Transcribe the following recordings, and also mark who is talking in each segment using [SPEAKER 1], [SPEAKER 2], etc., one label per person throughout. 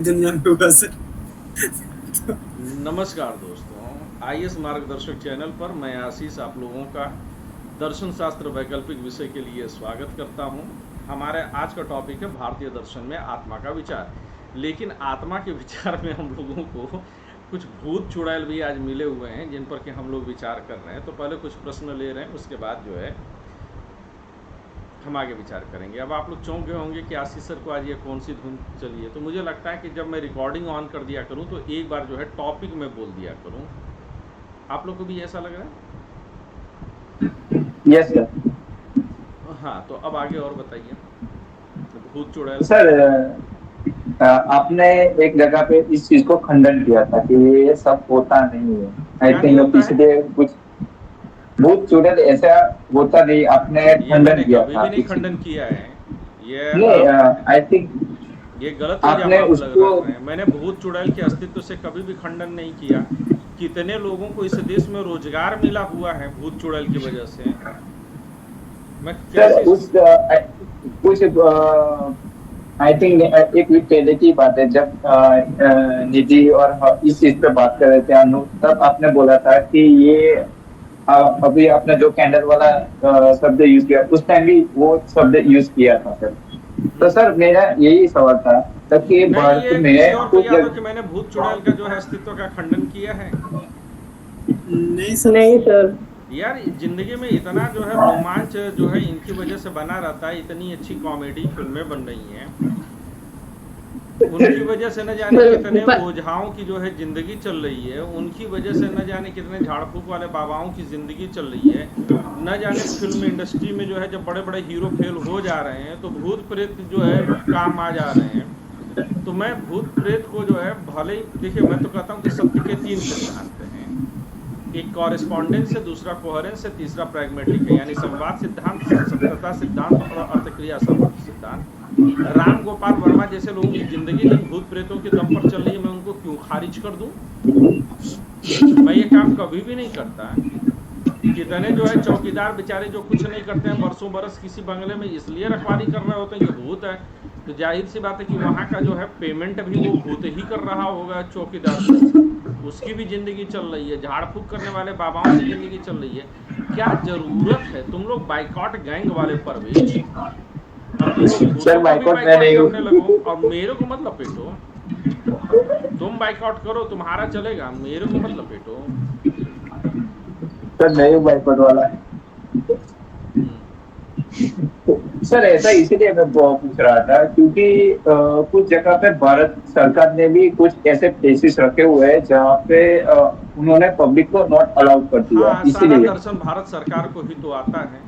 [SPEAKER 1] दुनिया में बस।
[SPEAKER 2] नमस्कार दोस्तों, आईएएस मार्गदर्शक चैनल पर मैं आशीष आप लोगों का दर्शन शास्त्र वैकल्पिक विषय के लिए स्वागत करता हूं। हमारे आज का टॉपिक है भारतीय दर्शन में आत्मा का विचार। लेकिन आत्मा के विचार में हम लोगों को कुछ भूत चुड़ैल भी आज मिले हुए हैं जिन पर कि हम लोग विचार कर रहे हैं। तो पहले कुछ प्रश्न ले रहे हैं, उसके बाद जो है हम आगे विचार करेंगे। अब आप लोग चौंक गए होंगे कि आशीष सर को आज ये कौन सी धुन चली है। तो मुझे लगता है कि जब मैं रिकॉर्डिंग ऑन कर दिया करूं तो एक बार जो है टॉपिक में बोल दिया करूं। आप लोग को भी ऐसा लग रहा
[SPEAKER 3] यस सर।
[SPEAKER 2] है? हाँ, तो अब आगे और बताइए। भूत चुड़ैल।
[SPEAKER 3] सर आपने एक जगह पे इस चीज को खंडन किया था कि ये सब होता नहीं है। आई
[SPEAKER 2] क्या नहीं
[SPEAKER 3] थिंक
[SPEAKER 2] होता है?
[SPEAKER 3] इसलिए कुछ भूत चुड़ैल ऐसा होता नहीं, आपने
[SPEAKER 2] ये
[SPEAKER 3] खंडन
[SPEAKER 2] मैंने
[SPEAKER 3] किया
[SPEAKER 2] कभी भी
[SPEAKER 3] था
[SPEAKER 2] नहीं
[SPEAKER 3] इस चीज
[SPEAKER 2] खंडन
[SPEAKER 3] को।
[SPEAKER 2] किया है। ये
[SPEAKER 3] नहीं,
[SPEAKER 2] आप
[SPEAKER 3] आई थिंक
[SPEAKER 2] ये गलत इल्जाम
[SPEAKER 3] आपने
[SPEAKER 2] आप लग
[SPEAKER 3] उसको
[SPEAKER 2] रहे हैं। मैंने भूत चुड़ैल के अस्तित्व से कभी भी खंडन नहीं किया। कितने लोगों को इस देश में रोजगार मिला हुआ है भूत चुड़ैल की वजह से। मैं
[SPEAKER 3] सर
[SPEAKER 2] कैसे
[SPEAKER 3] उस कुछ आई थिंक एक वीक पहले की बात है, जब निधि और इस चीज पे बात कर रहे थे अनु, तब आपने बोला था कि ये अभी आपने जो कैंडल वाला शब्द यूज किया, उस टाइम भी वो शब्द यूज किया था सर। तो सर मेरा यही सवाल था तब कि
[SPEAKER 2] नहीं,
[SPEAKER 3] भारत
[SPEAKER 2] ये किसी
[SPEAKER 3] में
[SPEAKER 2] और को
[SPEAKER 3] कुछ
[SPEAKER 2] याद हो कि मैंने भूत चुड़ैल का जो है अस्तित्व का खंडन किया है।
[SPEAKER 1] नहीं सर।
[SPEAKER 3] नहीं सर।
[SPEAKER 2] यार जिंदगी में इतना जो है रोमांच जो है इनकी वजह से बना रहता है। इतनी अच्छी कॉमेडी फिल्में बन रही हैं, उनकी वजह से न जाने कितने ओझाओं की जो है ज़िंदगी चल रही है। उनकी वजह से न जाने कितने झाड़ फूक वाले बाबाओं की ज़िंदगी चल रही है। न जाने फिल्म इंडस्ट्री में जो है जब बड़े बड़े हीरो फेल हो जा रहे हैं तो भूत प्रेत जो है काम आ जा रहे हैं। तो मैं भूत प्रेत को जो है भले ही, देखिए मैं तो कहता हूँ कि सत्य के 3 सिद्धांत हैं। एक कॉरेस्पॉन्डेंस है, दूसरा कोहेरेंस है, तीसरा प्रैग्मेटिक है, यानी संवाद सिद्धांत, सत्यता सिद्धांत और अर्थक्रिया सिद्धांत। राम गोपाल वर्मा जैसे लोगों की जिंदगी जिन भूत प्रेतों के दम पर चल रही है, मैं उनको क्यों खारिज कर दूं? मैं ये काम कभी भी नहीं करता। कितने जो है चौकीदार बेचारे जो कुछ नहीं करते हैं, बरसों बरस किसी बंगले में इसलिए रखवाली कर रहे होते हैं कि भूत है। तो जाहिर सी बात है कि वहाँ का जो है पेमेंट भी वो भूत ही कर रहा होगा चौकीदार को। उसकी भी जिंदगी चल रही है, झाड़ फूक करने वाले बाबाओं की जिंदगी चल रही है। क्या जरूरत है तुम लोग बाइकॉट गैंग वाले परवेज? अब तुम लोग
[SPEAKER 3] सर
[SPEAKER 2] भूतों का भी
[SPEAKER 3] बाइकआउट मैं
[SPEAKER 2] बाइकआउट
[SPEAKER 3] नहीं हूँ।
[SPEAKER 2] करने लगो और मेरे को मत लपेटो। तुम बाइकआउट करो, तुम्हारा चलेगा, मेरे को मत लपेटो।
[SPEAKER 3] सर नहीं हूँ बाइकआउट वाला। सर ऐसा इसीलिए मैं पूछ रहा था क्योंकि कुछ जगह पे भारत सरकार ने भी कुछ ऐसे प्लेसेस रखे हुए हैं जहाँ पे उन्होंने पब्लिक को नॉट अलाउ कर दिया,
[SPEAKER 2] हाँ, सारा
[SPEAKER 3] इसीलिए।
[SPEAKER 2] दर्शन भारत सरकार को ही तो आता है।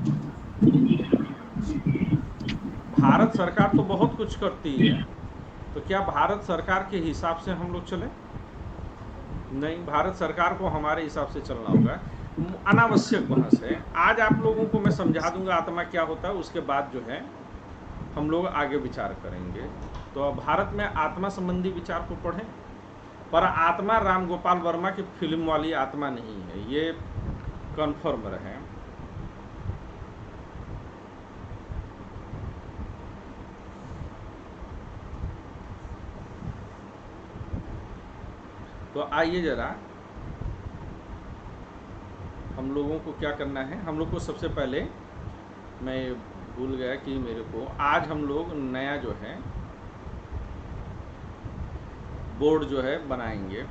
[SPEAKER 2] भारत सरकार तो बहुत कुछ करती है। तो क्या भारत सरकार के हिसाब से हम लोग चलें? नहीं, भारत सरकार को हमारे हिसाब से चलना होगा। अनावश्यक बहस है। आज आप लोगों को मैं समझा दूंगा आत्मा क्या होता है, उसके बाद जो है हम लोग आगे विचार करेंगे। तो भारत में आत्मा संबंधी विचार को पढ़ें। पर आत्मा राम गोपाल वर्मा की फिल्म वाली आत्मा नहीं है, ये कन्फर्म रहे। तो आइए जरा, हम लोगों को क्या करना है। हम लोग को सबसे पहले, मैं भूल गया कि मेरे को आज हम लोग नया जो है बोर्ड जो है बनाएंगे।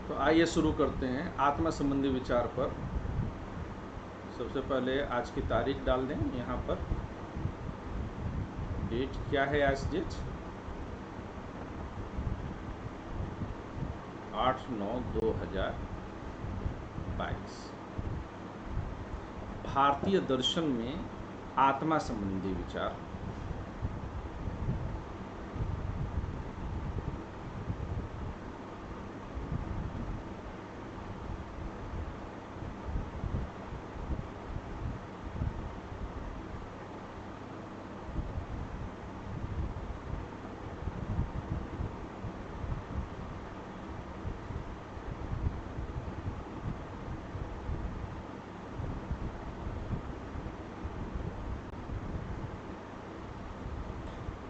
[SPEAKER 2] तो आइए शुरू करते हैं आत्मा संबंधी विचार पर। सबसे पहले आज की तारीख डाल दें यहाँ पर, डेट क्या है आज डेट? 8/9/2022। भारतीय दर्शन में आत्मा संबंधी विचार।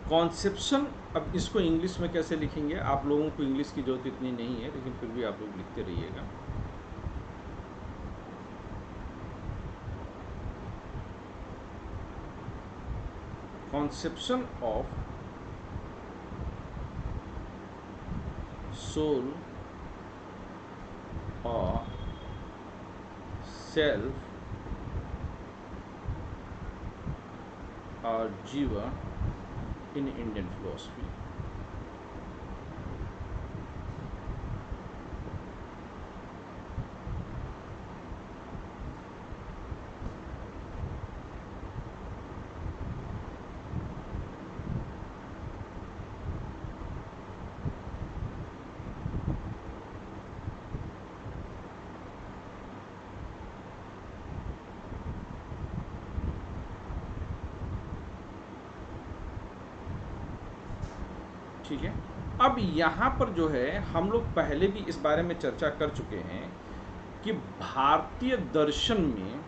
[SPEAKER 2] कॉन्सेप्शन, अब इसको इंग्लिश में कैसे लिखेंगे? आप लोगों को इंग्लिश की जरूरत इतनी नहीं है, लेकिन फिर भी आप लोग लिखते रहिएगा। कॉन्सेप्शन ऑफ सोल और सेल्फ और जीवा in Indian philosophy। ठीक है, अब यहाँ पर जो है हम लोग पहले भी इस बारे में चर्चा कर चुके हैं कि भारतीय दर्शन में,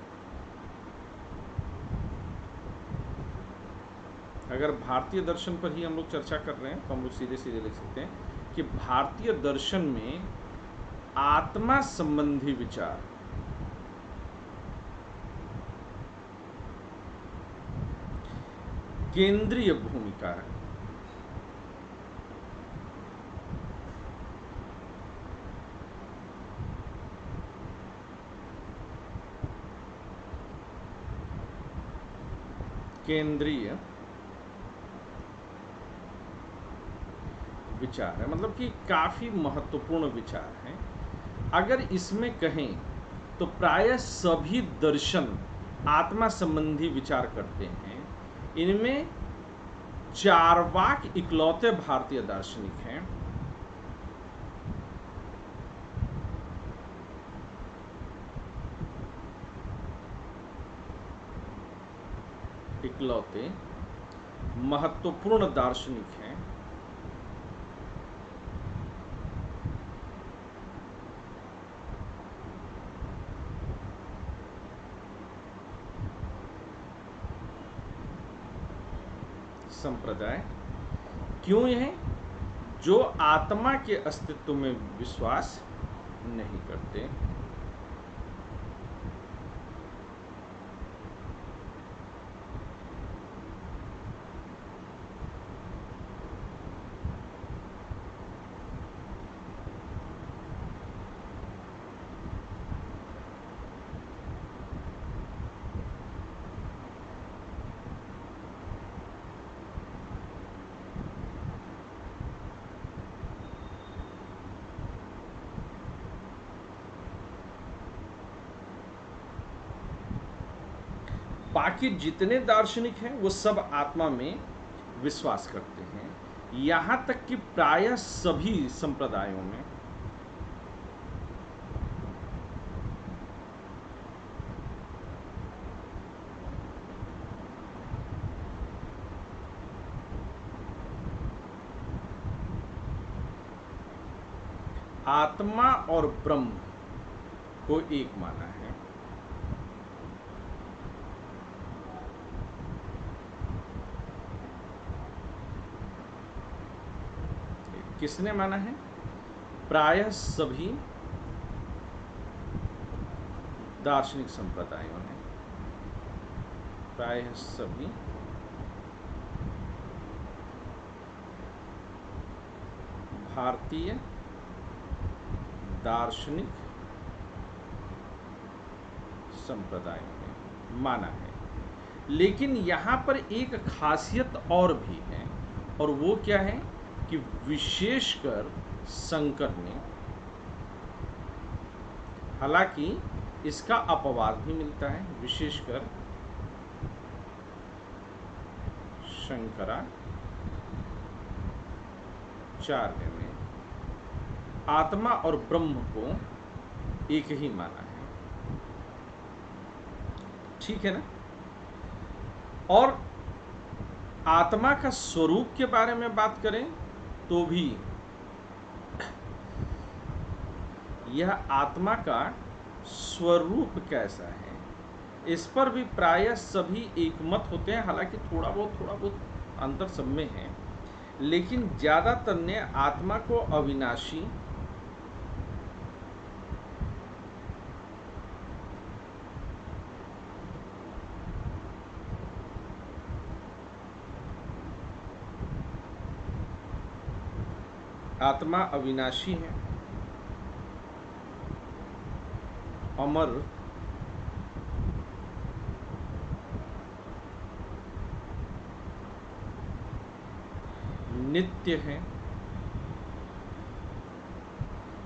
[SPEAKER 2] अगर भारतीय दर्शन पर ही हम लोग चर्चा कर रहे हैं तो हम लोग सीधे सीधे लिख सकते हैं कि भारतीय दर्शन में आत्मा संबंधी विचार केंद्रीय भूमिका है। केंद्रीय विचार है, मतलब कि काफी महत्वपूर्ण विचार है। अगर इसमें कहें तो प्रायः सभी दर्शन आत्मा संबंधी विचार करते हैं। इनमें चार्वाक इकलौते भारतीय दार्शनिक हैं इकलौते महत्वपूर्ण दार्शनिक हैं संप्रदाय। क्यों यह? जो आत्मा के अस्तित्व में विश्वास नहीं करते। बाकी जितने दार्शनिक हैं वो सब आत्मा में विश्वास करते हैं, यहाँ तक कि प्रायः सभी संप्रदायों में। आत्मा और ब्रह्म को एक माना है। किसने माना है? प्रायः सभी दार्शनिक संप्रदायों ने, प्रायः सभी भारतीय दार्शनिक संप्रदायों ने माना है। लेकिन यहाँ पर एक खासियत और भी है, और वो क्या है कि विशेषकर शंकर ने, हालांकि इसका अपवाद भी मिलता है, विशेषकर शंकराचार्य ने आत्मा और ब्रह्म को एक ही माना है। ठीक है ना? और आत्मा का स्वरूप के बारे में बात करें तो भी यह आत्मा का स्वरूप कैसा है, इस पर भी प्रायः सभी एकमत होते हैं। हालांकि थोड़ा बहुत अंतर सब में है, लेकिन ज़्यादातर ने आत्मा को अविनाशी, आत्मा अविनाशी है, अमर, नित्य है।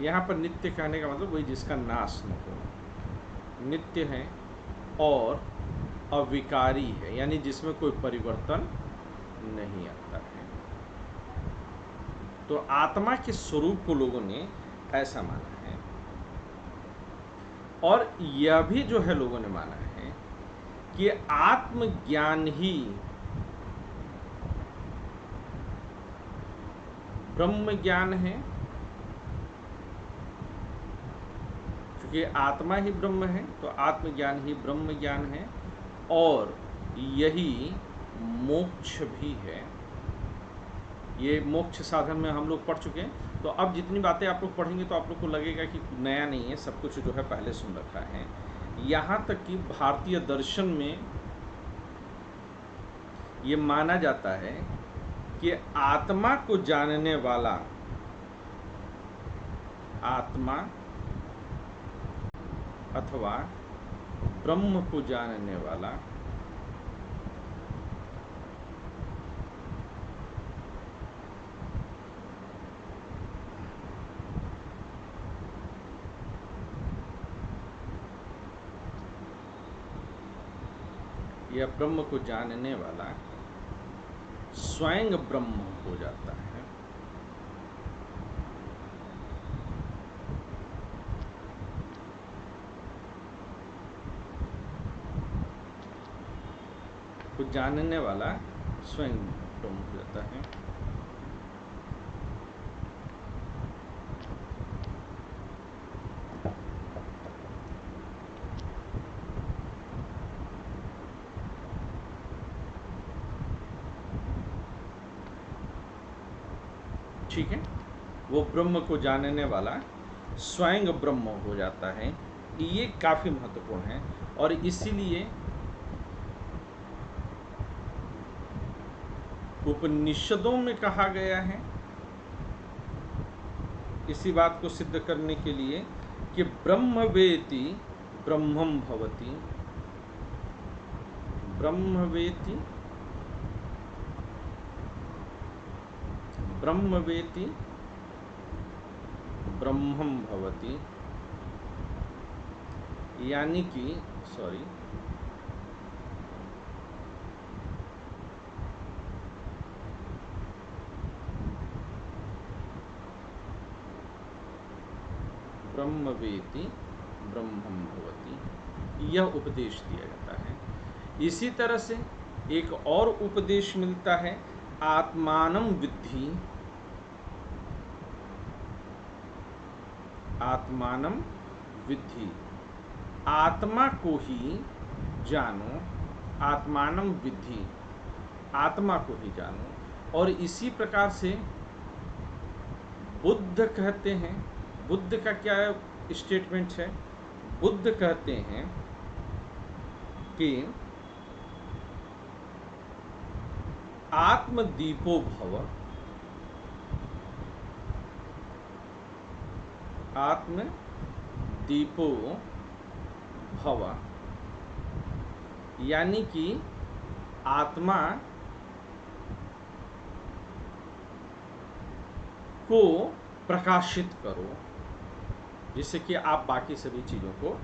[SPEAKER 2] यहाँ पर नित्य कहने का मतलब वही जिसका नाश न हो, नित्य है और अविकारी है, यानी जिसमें कोई परिवर्तन नहीं आता है। तो आत्मा के स्वरूप को लोगों ने ऐसा माना है, और यह भी जो है लोगों ने माना है कि आत्मज्ञान ही ब्रह्म ज्ञान है, क्योंकि आत्मा ही ब्रह्म है तो आत्मज्ञान ही ब्रह्म ज्ञान है, और यही मोक्ष भी है। ये मोक्ष साधन में हम लोग पढ़ चुके हैं, तो अब जितनी बातें आप लोग पढ़ेंगे तो आप लोग को लगेगा कि नया नहीं है, सब कुछ जो है पहले सुन रखा है। यहाँ तक कि भारतीय दर्शन में ये माना जाता है कि आत्मा को जानने वाला, आत्मा अथवा ब्रह्म को जानने वाला या ब्रह्म को जानने वाला स्वयं ब्रह्म हो जाता है। को जानने वाला स्वयं ब्रह्म हो जाता है। ठीक है, वो ब्रह्म को जानने वाला स्वयं ब्रह्म हो जाता है। ये काफी महत्वपूर्ण है, और इसीलिए उपनिषदों में कहा गया है, इसी बात को सिद्ध करने के लिए कि ब्रह्मवेति ब्रह्मं भवति, ब्रह्मवेति ब्रह्मवेति ब्रह्मं भवति, यानी कि ब्रह्मवेति ब्रह्मं भवति, यह उपदेश दिया जाता है। इसी तरह से एक और उपदेश मिलता है, आत्मानं विद्धि, आत्मानं विद्धि, आत्मा को ही जानो, आत्मानं विद्धि, आत्मा को ही जानो। और इसी प्रकार से बुद्ध कहते हैं, बुद्ध का क्या स्टेटमेंट है? बुद्ध कहते हैं कि आत्मदीपो भव, आत्मदीपो भव, यानी कि आत्मा को प्रकाशित करो, जिससे कि आप बाकी सभी चीज़ों को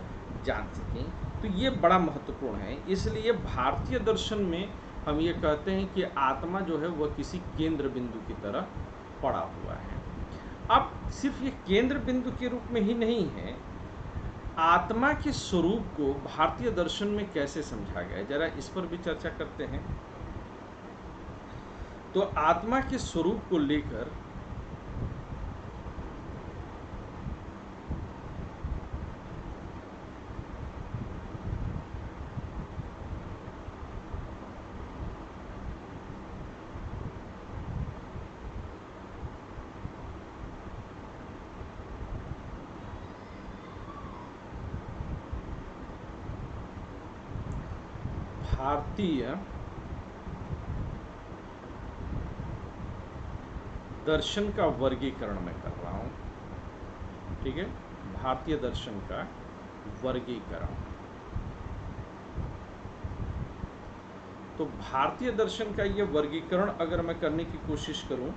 [SPEAKER 2] जान सकें। तो ये बड़ा महत्वपूर्ण है। इसलिए भारतीय दर्शन में हम ये कहते हैं कि आत्मा जो है वह किसी केंद्र बिंदु की तरह पड़ा हुआ है। अब सिर्फ ये केंद्र बिंदु के रूप में ही नहीं है, आत्मा के स्वरूप को भारतीय दर्शन में कैसे समझा गया है, जरा इस पर भी चर्चा करते हैं। तो आत्मा के स्वरूप को लेकर भारतीय दर्शन का वर्गीकरण मैं कर रहा हूं, ठीक है, भारतीय दर्शन का वर्गीकरण। तो भारतीय दर्शन का ये वर्गीकरण अगर मैं करने की कोशिश करूं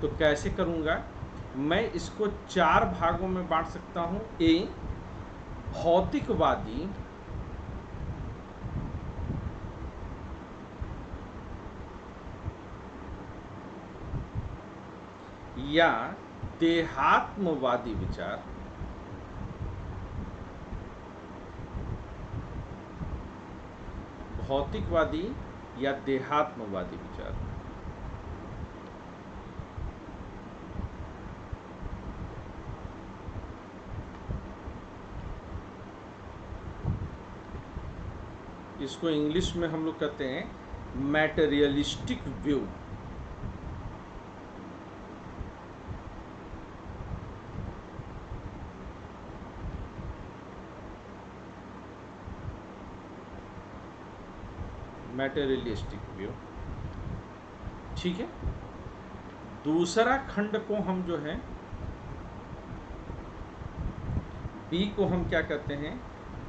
[SPEAKER 2] तो कैसे करूंगा? मैं इसको 4 भागों में बांट सकता हूं। ए, भौतिकवादी, या देहात्मवादी विचार, भौतिकवादी या देहात्मवादी विचार। इसको इंग्लिश में हम लोग कहते हैं मैटेरियलिस्टिक व्यू। मैटेरियलिस्टिक व्यू, ठीक है। दूसरा खंड को हम जो है, बी को हम क्या कहते हैं?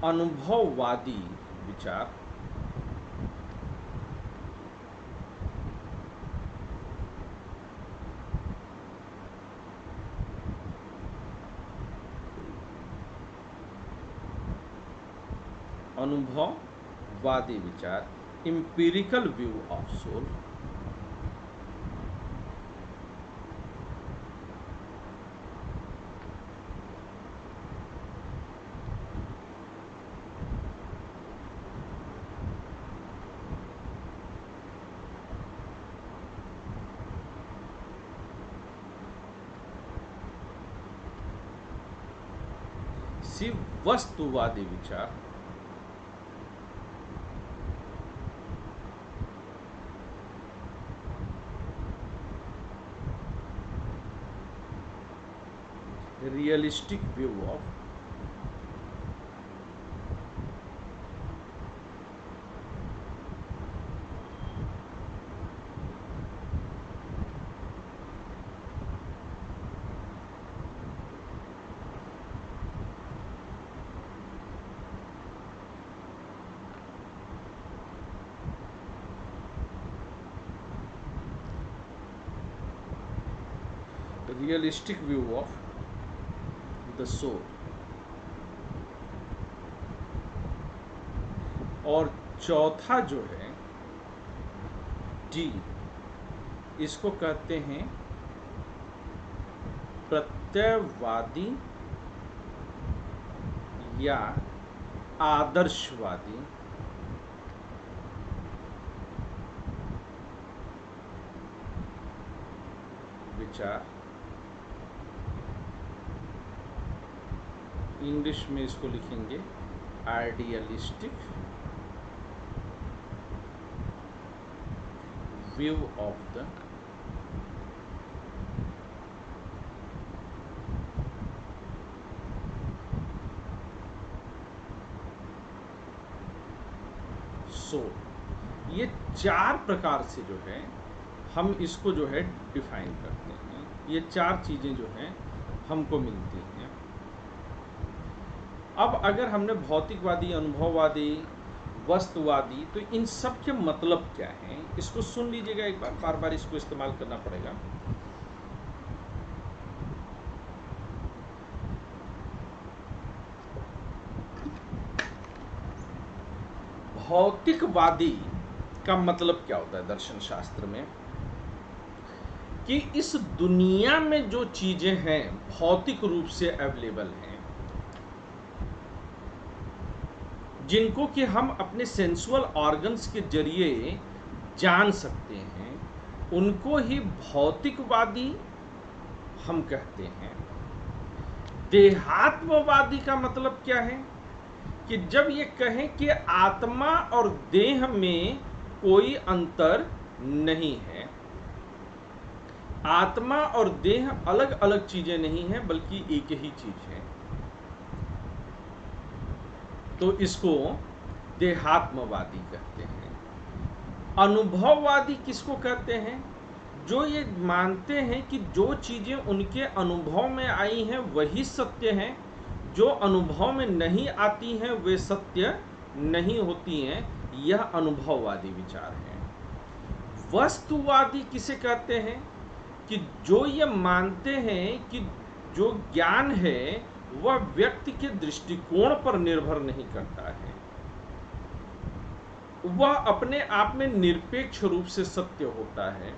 [SPEAKER 2] अनुभववादी विचार। अनुभववादी विचार, एम्पिरिकल व्यू ऑफ सोल। शिव वस्तुवादी विचार। Realistic view of realistic view of the soul. और चौथा जो है डी, इसको कहते हैं प्रत्ययवादी या आदर्शवादी विचार। इंग्लिश में इसको लिखेंगे idealistic view of the soul. ये 4 प्रकार से जो है हम इसको जो है डिफाइन करते हैं। ये 4 चीजें जो हैं हमको मिलती हैं। अब अगर हमने भौतिकवादी, अनुभववादी, वस्तुवादी, तो इन सब के मतलब क्या हैं, इसको सुन लीजिएगा एक बार, बार बार इसको इस्तेमाल करना पड़ेगा। भौतिकवादी का मतलब क्या होता है दर्शन शास्त्र में, कि इस दुनिया में जो चीजें हैं भौतिक रूप से अवेलेबल हैं, जिनको कि हम अपने सेंसुअल ऑर्गन्स के जरिए जान सकते हैं, उनको ही भौतिकवादी हम कहते हैं। देहात्मवादी का मतलब क्या है, कि जब ये कहें कि आत्मा और देह में कोई अंतर नहीं है, आत्मा और देह अलग अलग चीजें नहीं है बल्कि एक ही चीज है, तो इसको देहात्मवादी कहते हैं। अनुभववादी किसको कहते हैं, जो ये मानते हैं कि जो चीजें उनके अनुभव में आई हैं वही सत्य हैं, जो अनुभव में नहीं आती हैं वे सत्य नहीं होती हैं, यह अनुभववादी विचार है। वस्तुवादी किसे कहते हैं, कि जो ये मानते हैं कि जो ज्ञान है वह व्यक्ति के दृष्टिकोण पर निर्भर नहीं करता है, वह अपने आप में निरपेक्ष रूप से सत्य होता है,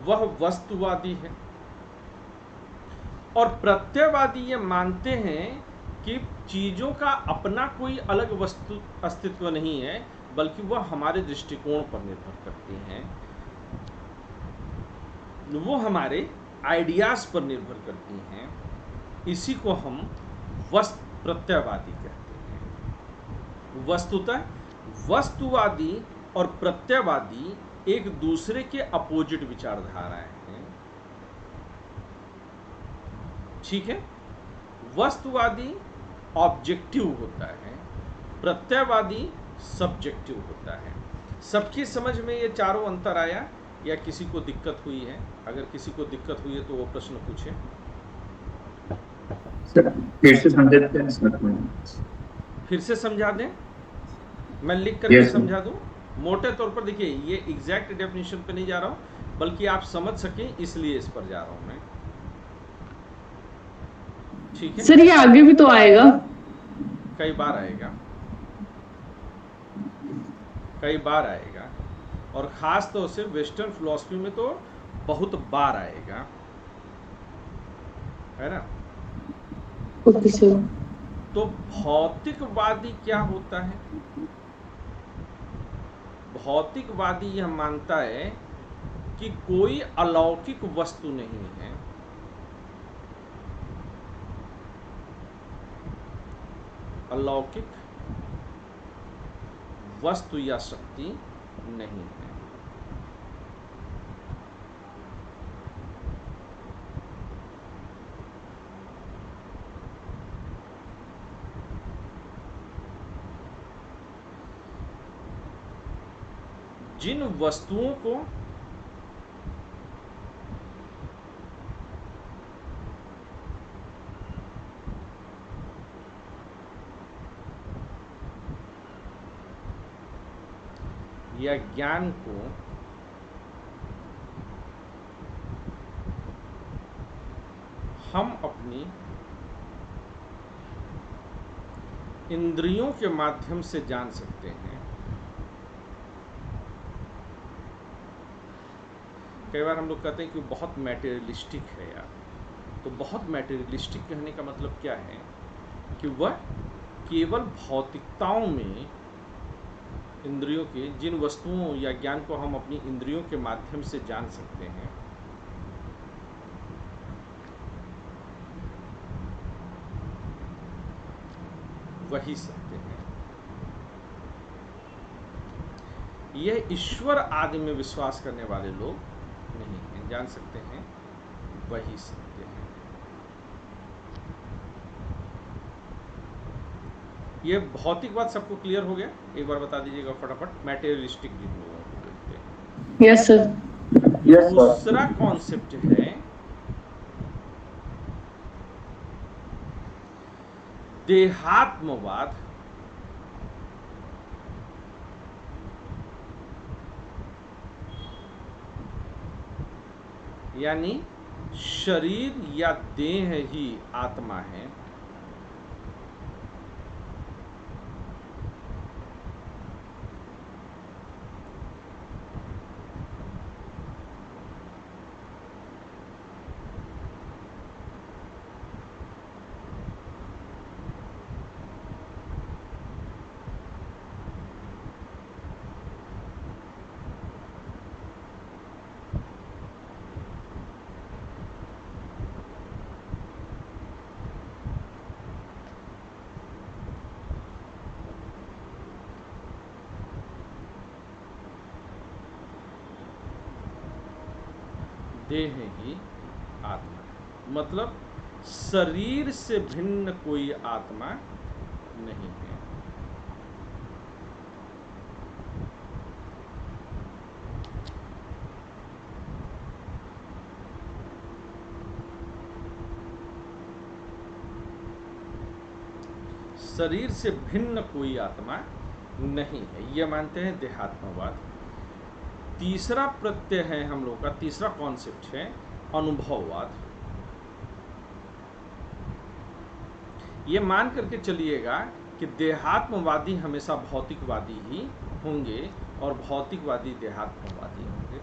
[SPEAKER 2] वह वस्तुवादी है। और प्रत्ययवादी ये मानते हैं कि चीजों का अपना कोई अलग वस्तु अस्तित्व नहीं है, बल्कि वह हमारे दृष्टिकोण पर निर्भर करती हैं, वो हमारे आइडियाज पर निर्भर करती हैं। इसी को हम प्रत्ययवादी कहते हैं। वस्तुतः वस्तुवादी और प्रत्ययवादी एक दूसरे के अपोजिट विचारधाराएं हैं, ठीक है। वस्तुवादी ऑब्जेक्टिव होता है, प्रत्ययवादी सब्जेक्टिव होता है। सबकी समझ में ये चारों अंतर आया या किसी को दिक्कत हुई है? अगर किसी को दिक्कत हुई है तो वो प्रश्न पूछे।
[SPEAKER 3] फिर से समझा देते हैं सर,
[SPEAKER 2] फिर से समझा दें, मैं लिख करके समझा दूं। मोटे तौर पर देखिए, ये एग्जैक्ट डेफिनेशन पे नहीं जा रहा हूं, बल्कि आप समझ सकें इसलिए इस पर जा रहा हूं मैं, ठीक है।
[SPEAKER 4] सर ये आगे भी तो आएगा,
[SPEAKER 2] कई बार आएगा, कई बार आएगा, और ख़ास तौर से वेस्टर्न फिलॉसफी में तो बहुत बार आएगा, है ना।
[SPEAKER 4] Okay sir.
[SPEAKER 2] तो भौतिकवादी क्या होता है? भौतिकवादी यह मानता है कि कोई अलौकिक वस्तु नहीं है, अलौकिक वस्तु या शक्ति नहीं है। जिन वस्तुओं को या ज्ञान को हम अपनी इंद्रियों के माध्यम से जान सकते हैं। कई बार हम लोग कहते हैं कि बहुत मैटेरियलिस्टिक है यार, तो बहुत मैटेरियलिस्टिक कहने का मतलब क्या है, कि वह केवल भौतिकताओं में इंद्रियों के, जिन वस्तुओं या ज्ञान को हम अपनी इंद्रियों के माध्यम से जान सकते हैं, वही सत्य है। यह ईश्वर आदि में विश्वास करने वाले लोग नहीं हैं, जान सकते हैं वही सत्य है। ये भौतिकवाद सबको क्लियर हो गया? एक बार बता दीजिएगा फटाफट, मैटेरियलिस्टिक जिन लोगों को बोलते हैं।
[SPEAKER 4] Yes sir.
[SPEAKER 2] दूसरा कॉन्सेप्ट है देहात्मवाद यानी शरीर या देह ही आत्मा है। देह ही आत्मा है, मतलब शरीर से भिन्न कोई आत्मा नहीं है। शरीर से भिन्न कोई आत्मा नहीं है, ये मानते हैं देहात्मवाद। तीसरा प्रत्यय है हम लोग का, तीसरा कॉन्सेप्ट है अनुभववाद। ये मान करके चलिएगा कि देहात्मवादी हमेशा भौतिकवादी ही होंगे और भौतिकवादी देहात्मवादी होंगे।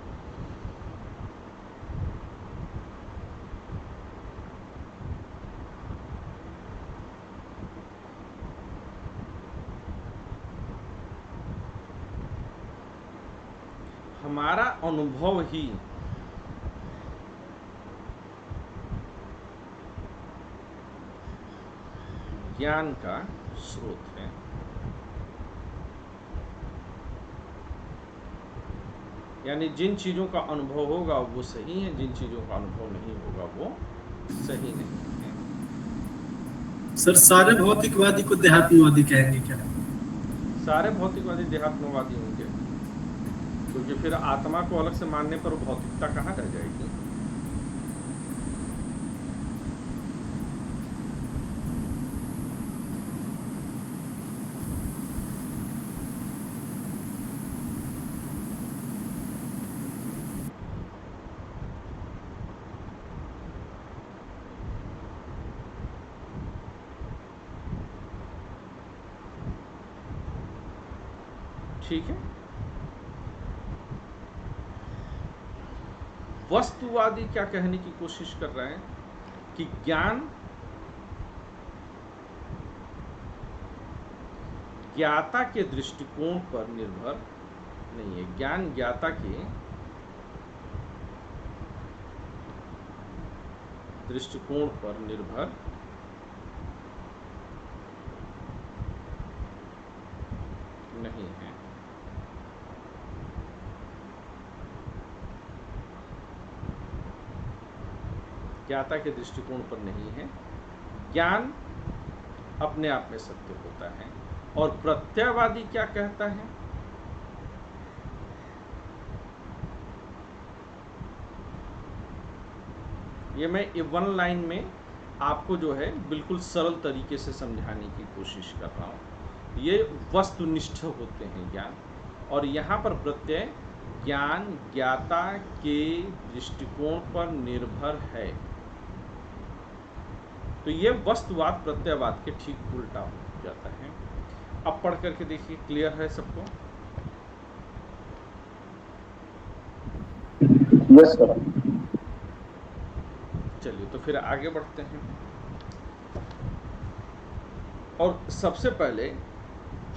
[SPEAKER 2] हमारा अनुभव ही ज्ञान का स्रोत है। यानी जिन चीजों का अनुभव होगा वो सही है, जिन चीजों का अनुभव नहीं होगा वो सही नहीं है।
[SPEAKER 1] सर सारे भौतिकवादी को देहात्मवादी कहेंगे क्या?
[SPEAKER 2] सारे भौतिकवादी देहात्मवादी होंगे, क्योंकि फिर आत्मा को अलग से मानने पर भौतिकता कहाँ रह जाएगी। ठीक है। वस्तुवादी क्या कहने की कोशिश कर रहे हैं कि ज्ञान ज्ञाता के दृष्टिकोण पर निर्भर नहीं है। ज्ञान ज्ञाता के दृष्टिकोण पर निर्भर नहीं है। ज्ञाता के दृष्टिकोण पर नहीं है। ज्ञान अपने आप में सत्य होता है। और प्रत्ययवादी क्या कहता है? ये मैं वन लाइन में आपको जो है बिल्कुल सरल तरीके से समझाने की कोशिश कर रहा हूँ। ये वस्तुनिष्ठ होते हैं ज्ञान, और यहाँ पर प्रत्यय ज्ञान ज्ञाता के दृष्टिकोण पर निर्भर है। तो ये वस्तुवाद प्रत्ययवाद के ठीक उल्टा हो जाता है। अब पढ़ करके देखिए, क्लियर है सबको?
[SPEAKER 3] Yes sir.
[SPEAKER 2] चलिए तो फिर आगे बढ़ते हैं। और सबसे पहले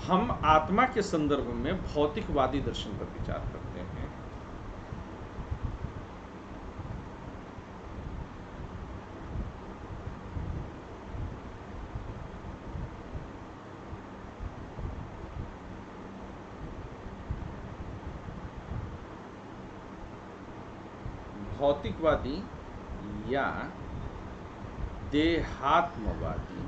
[SPEAKER 2] हम आत्मा के संदर्भ में भौतिकवादी दर्शन पर विचार करते हैं। भौतिकवादी या देहात्मवादी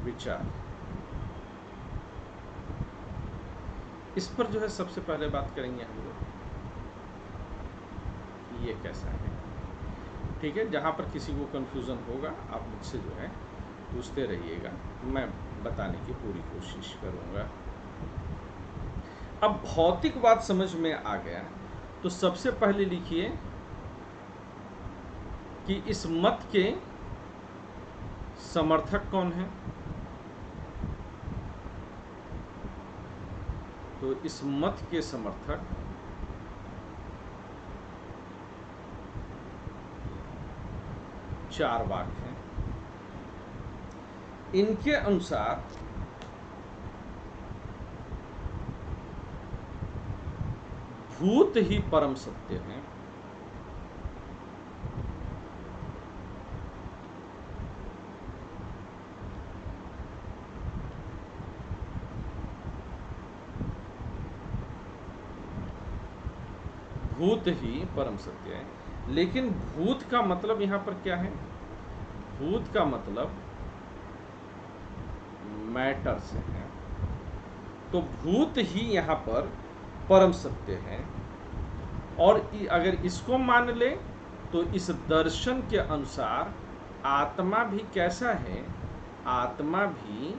[SPEAKER 2] विचार, इस पर जो है सबसे पहले बात करेंगे हम लोग, ये कैसा है। ठीक है, जहां पर किसी को कंफ्यूजन होगा आप मुझसे जो है पूछते रहिएगा, मैं बताने की पूरी कोशिश करूँगा। अब भौतिकवाद समझ में आ गया तो सबसे पहले लिखिए कि इस मत के समर्थक कौन हैं। तो इस मत के समर्थक चारवाक हैं। इनके अनुसार भूत ही परम सत्य हैं। भूत ही परम सत्य है। लेकिन भूत का मतलब यहां पर क्या है? भूत का मतलब मैटर से है। तो भूत ही यहां पर परम सत्य है। और अगर इसको मान ले तो इस दर्शन के अनुसार आत्मा भी कैसा है? आत्मा भी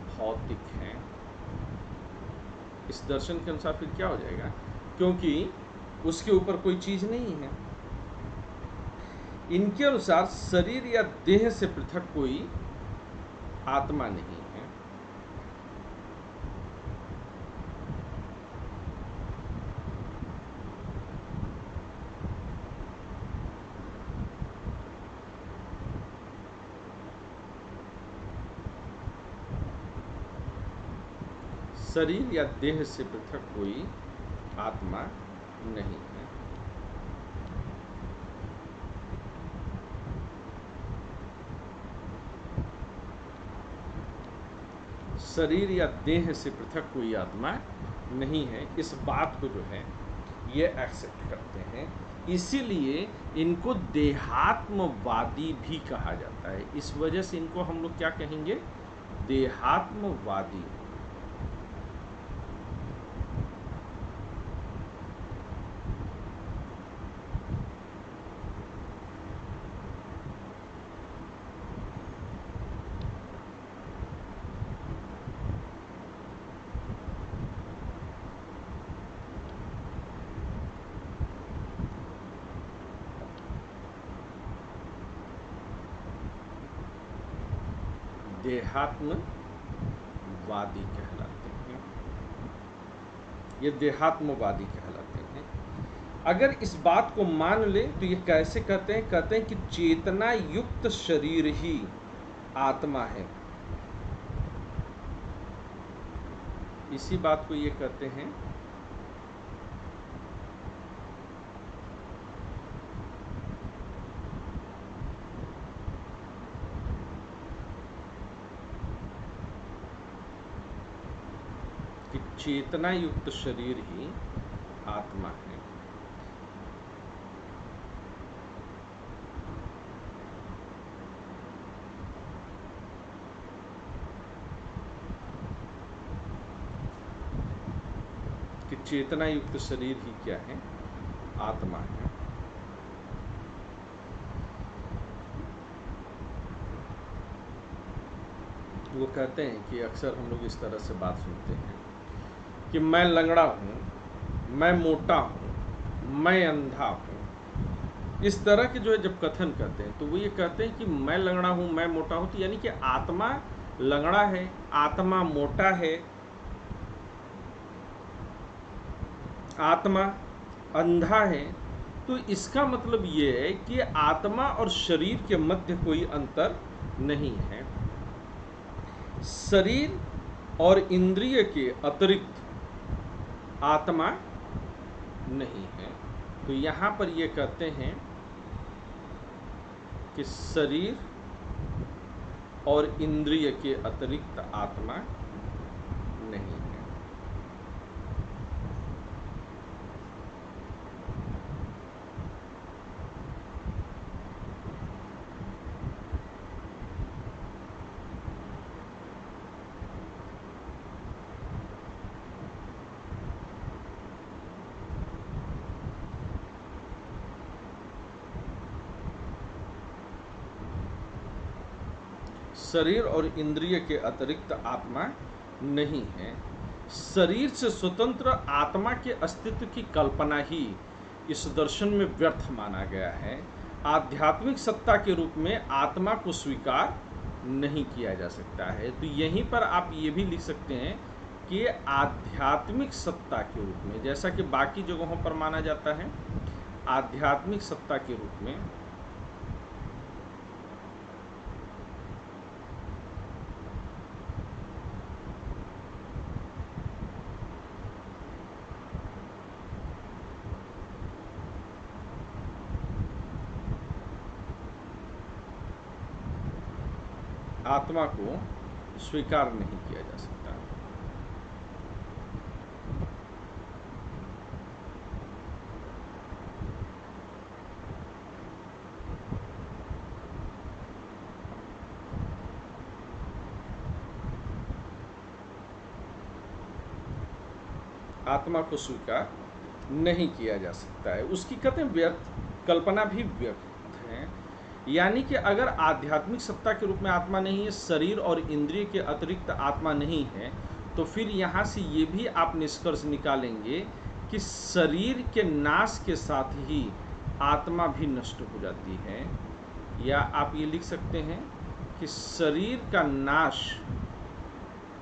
[SPEAKER 2] भौतिक है। इस दर्शन के अनुसार फिर क्या हो जाएगा? क्योंकि उसके ऊपर कोई चीज नहीं है। इनके अनुसार शरीर या देह से पृथक कोई आत्मा नहीं है। शरीर या देह से पृथक कोई आत्मा नहीं है। शरीर या देह से पृथक कोई आत्मा नहीं है। इस बात को जो है ये एक्सेप्ट करते हैं। इसीलिए इनको देहात्मवादी भी कहा जाता है। इस वजह से इनको हम लोग क्या कहेंगे? देहात्मवादी। देहात्मवादी कहलाते हैं। ये देहात्मवादी कहलाते हैं। अगर इस बात को मान ले तो ये कैसे कहते हैं? कहते हैं कि चेतना युक्त शरीर ही आत्मा है। इसी बात को ये कहते हैं कि चेतना युक्त शरीर ही आत्मा है। कि चेतना युक्त शरीर ही क्या है? आत्मा है। वो कहते हैं कि अक्सर हम लोग इस तरह से बात सुनते हैं कि मैं लंगड़ा हूँ, मैं मोटा हूँ, मैं अंधा हूँ। इस तरह के जो है जब कथन करते हैं तो वो ये कहते हैं कि मैं लंगड़ा हूँ, मैं मोटा हूँ, तो यानी कि आत्मा लंगड़ा है, आत्मा मोटा है, आत्मा अंधा है। तो इसका मतलब ये है कि आत्मा और शरीर के मध्य कोई अंतर नहीं है। शरीर और इंद्रिय के अतिरिक्त आत्मा नहीं है। तो यहाँ पर ये कहते हैं कि शरीर और इंद्रिय के अतिरिक्त आत्मा नहीं है। शरीर और इंद्रिय के अतिरिक्त आत्मा नहीं है। शरीर से स्वतंत्र आत्मा के अस्तित्व की कल्पना ही इस दर्शन में व्यर्थ माना गया है। आध्यात्मिक सत्ता के रूप में आत्मा को स्वीकार नहीं किया जा सकता है। तो यहीं पर आप ये भी लिख सकते हैं कि आध्यात्मिक सत्ता के रूप में, जैसा कि बाकी जगहों पर माना जाता है, आध्यात्मिक सत्ता के रूप में आत्मा को स्वीकार नहीं किया जा सकता। आत्मा को स्वीकार नहीं किया जा सकता है। उसकी कहते हैं व्यर्थ, कल्पना भी व्यर्थ है। यानी कि अगर आध्यात्मिक सत्ता के रूप में आत्मा नहीं है, शरीर और इंद्रिय के अतिरिक्त आत्मा नहीं है, तो फिर यहाँ से ये भी आप निष्कर्ष निकालेंगे कि शरीर के नाश के साथ ही आत्मा भी नष्ट हो जाती है। या आप ये लिख सकते हैं कि शरीर का नाश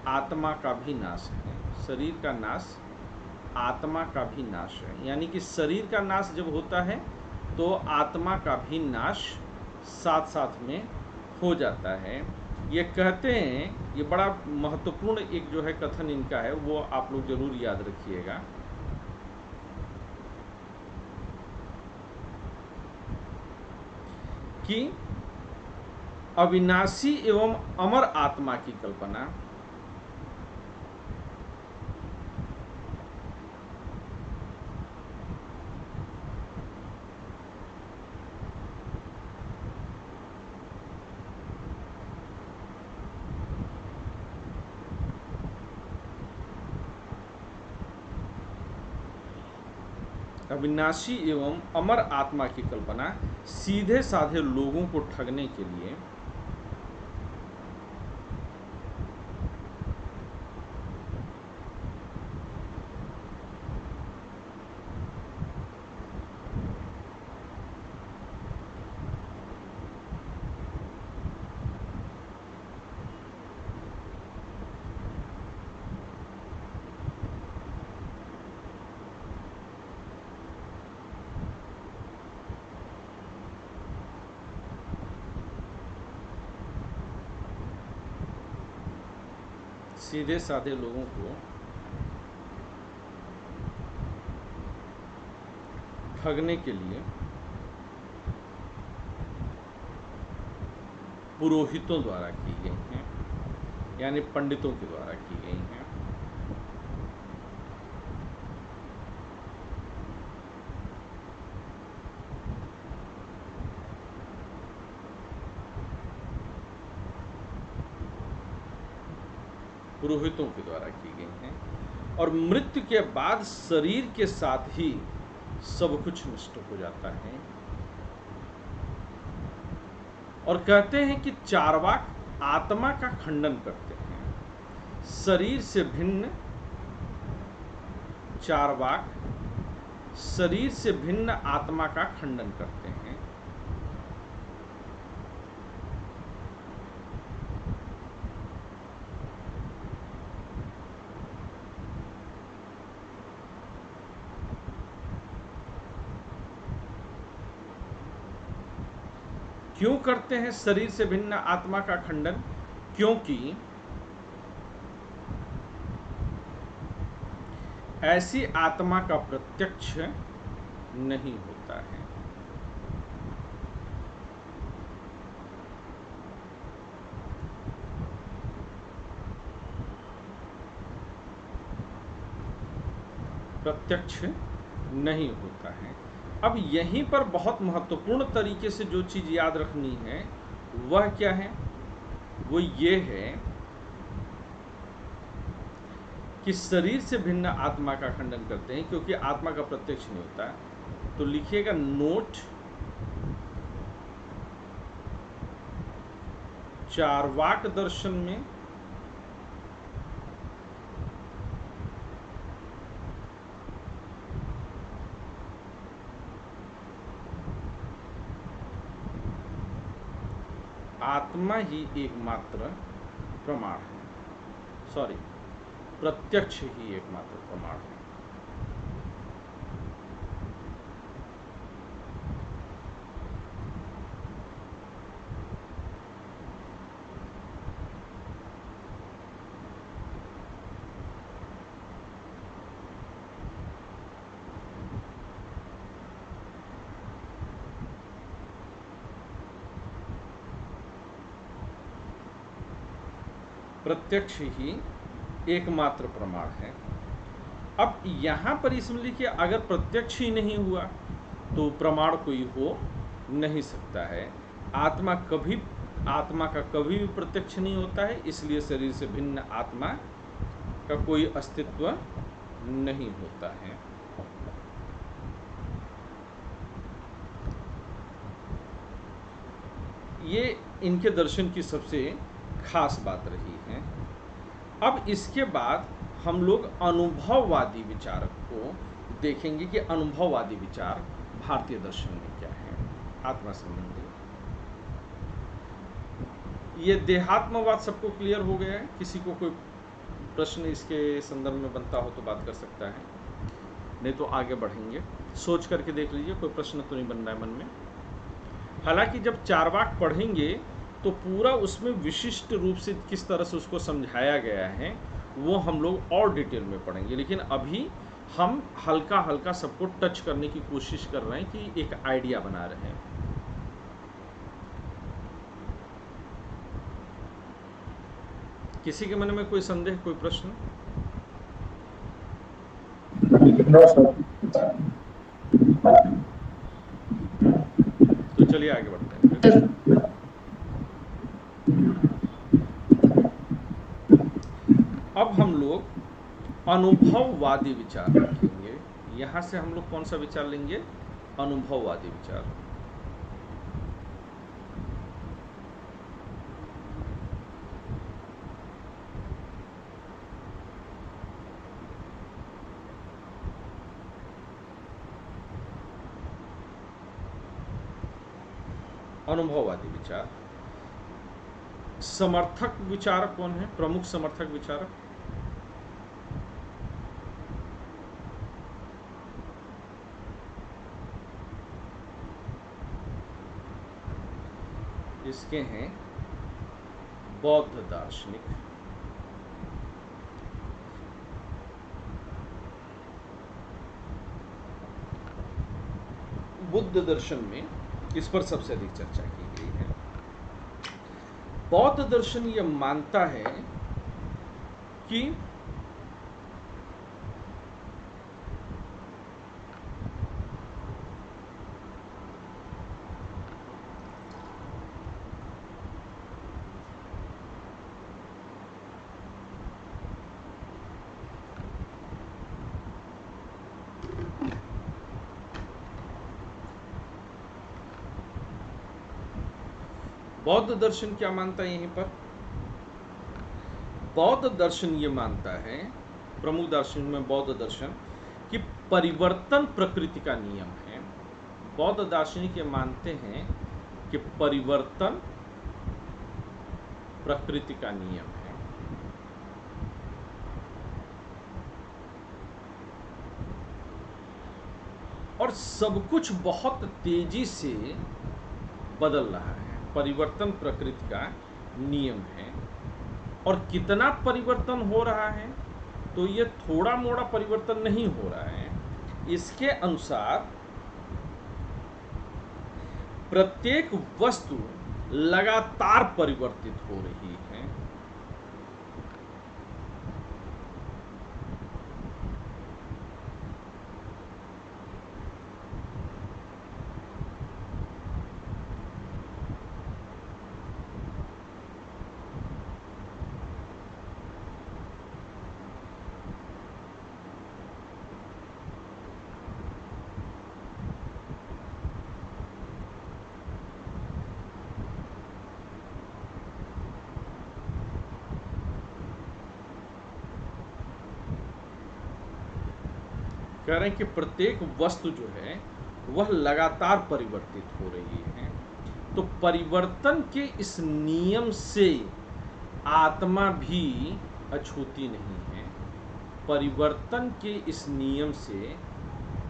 [SPEAKER 2] आत्मा का भी नाश है। शरीर का नाश आत्मा का भी नाश है। यानी कि शरीर का नाश जब होता है तो आत्मा का भी नाश साथ साथ में हो जाता है। ये कहते हैं, ये बड़ा महत्वपूर्ण एक जो है कथन इनका है, वो आप लोग जरूर याद रखिएगा कि अविनाशी एवं अमर आत्मा की कल्पना अविनाशी एवं अमर आत्मा की कल्पना सीधे साधे लोगों को ठगने के लिए सीधे साधे लोगों को ठगने के लिए पुरोहितों द्वारा की गई हैं, यानी पंडितों के द्वारा की गई हैं। पुरोहितों के द्वारा की गई हैं। और मृत्यु के बाद शरीर के साथ ही सब कुछ नष्ट हो जाता है। और कहते हैं कि चार्वाक आत्मा का खंडन करते हैं। शरीर से भिन्न चार्वाक शरीर से भिन्न आत्मा का खंडन करते हैं। क्यों करते हैं शरीर से भिन्न आत्मा का खंडन? क्योंकि ऐसी आत्मा का प्रत्यक्ष नहीं होता है। प्रत्यक्ष नहीं होता है। अब यहीं पर बहुत महत्वपूर्ण तरीके से जो चीज याद रखनी है वह क्या है? वो ये है कि शरीर से भिन्न आत्मा का खंडन करते हैं क्योंकि आत्मा का प्रत्यक्ष नहीं होता। तो लिखिएगा नोट चार्वाक दर्शन में आत्मा ही एकमात्र प्रमाण है, सॉरी, प्रत्यक्ष ही एकमात्र प्रमाण है। प्रत्यक्ष ही एकमात्र प्रमाण है। अब यहाँ पर इसमें लिखिए अगर प्रत्यक्ष ही नहीं हुआ तो प्रमाण कोई हो नहीं सकता है। आत्मा का कभी भी प्रत्यक्ष नहीं होता है, इसलिए शरीर से भिन्न आत्मा का कोई अस्तित्व नहीं होता है। ये इनके दर्शन की सबसे खास बात रही है। अब इसके बाद हम लोग अनुभववादी विचारक को देखेंगे कि अनुभववादी विचार भारतीय दर्शन में क्या है आत्मा संबंधी। ये देहात्मवाद सबको क्लियर हो गया है? किसी को कोई प्रश्न इसके संदर्भ में बनता हो तो बात कर सकता है, नहीं तो आगे बढ़ेंगे। सोच करके देख लीजिए, कोई प्रश्न तो नहीं बन रहा है मन में। हालांकि जब चार्वाक पढ़ेंगे तो पूरा उसमें विशिष्ट रूप से किस तरह से उसको समझाया गया है वो हम लोग और डिटेल में पढ़ेंगे, लेकिन अभी हम हल्का हल्का सबको टच करने की कोशिश कर रहे हैं कि एक आइडिया बना रहे हैं। किसी के मन में कोई संदेह, कोई प्रश्न? तो चलिए आगे बढ़ते हैं। अब हम लोग अनुभववादी विचार रखेंगे। यहाँ से हम लोग कौन सा विचार लेंगे? अनुभववादी विचार। अनुभववादी विचार समर्थक विचारक कौन है? प्रमुख समर्थक विचारक इसके हैं बौद्ध दार्शनिक, बुद्ध दर्शन में इस पर सबसे अधिक चर्चा की गई है। बौद्ध दर्शन यह मानता है कि बौद्ध दर्शन क्या मानता है? यहीं पर बौद्ध दर्शन ये मानता है, प्रमुख दार्शनिक में बौद्ध दर्शन, कि परिवर्तन प्रकृति का नियम है। बौद्ध दार्शनिक ये मानते हैं कि परिवर्तन प्रकृति का नियम है। और सब कुछ बहुत तेजी से बदल रहा है। परिवर्तन प्रकृति का नियम है। और कितना परिवर्तन हो रहा है? तो ये थोड़ा मोड़ा परिवर्तन नहीं हो रहा है। इसके अनुसार प्रत्येक वस्तु लगातार परिवर्तित हो रही है। कह रहे हैं कि प्रत्येक वस्तु जो है वह लगातार परिवर्तित हो रही है। तो परिवर्तन के इस नियम से आत्मा भी अछूती नहीं है। परिवर्तन के इस नियम से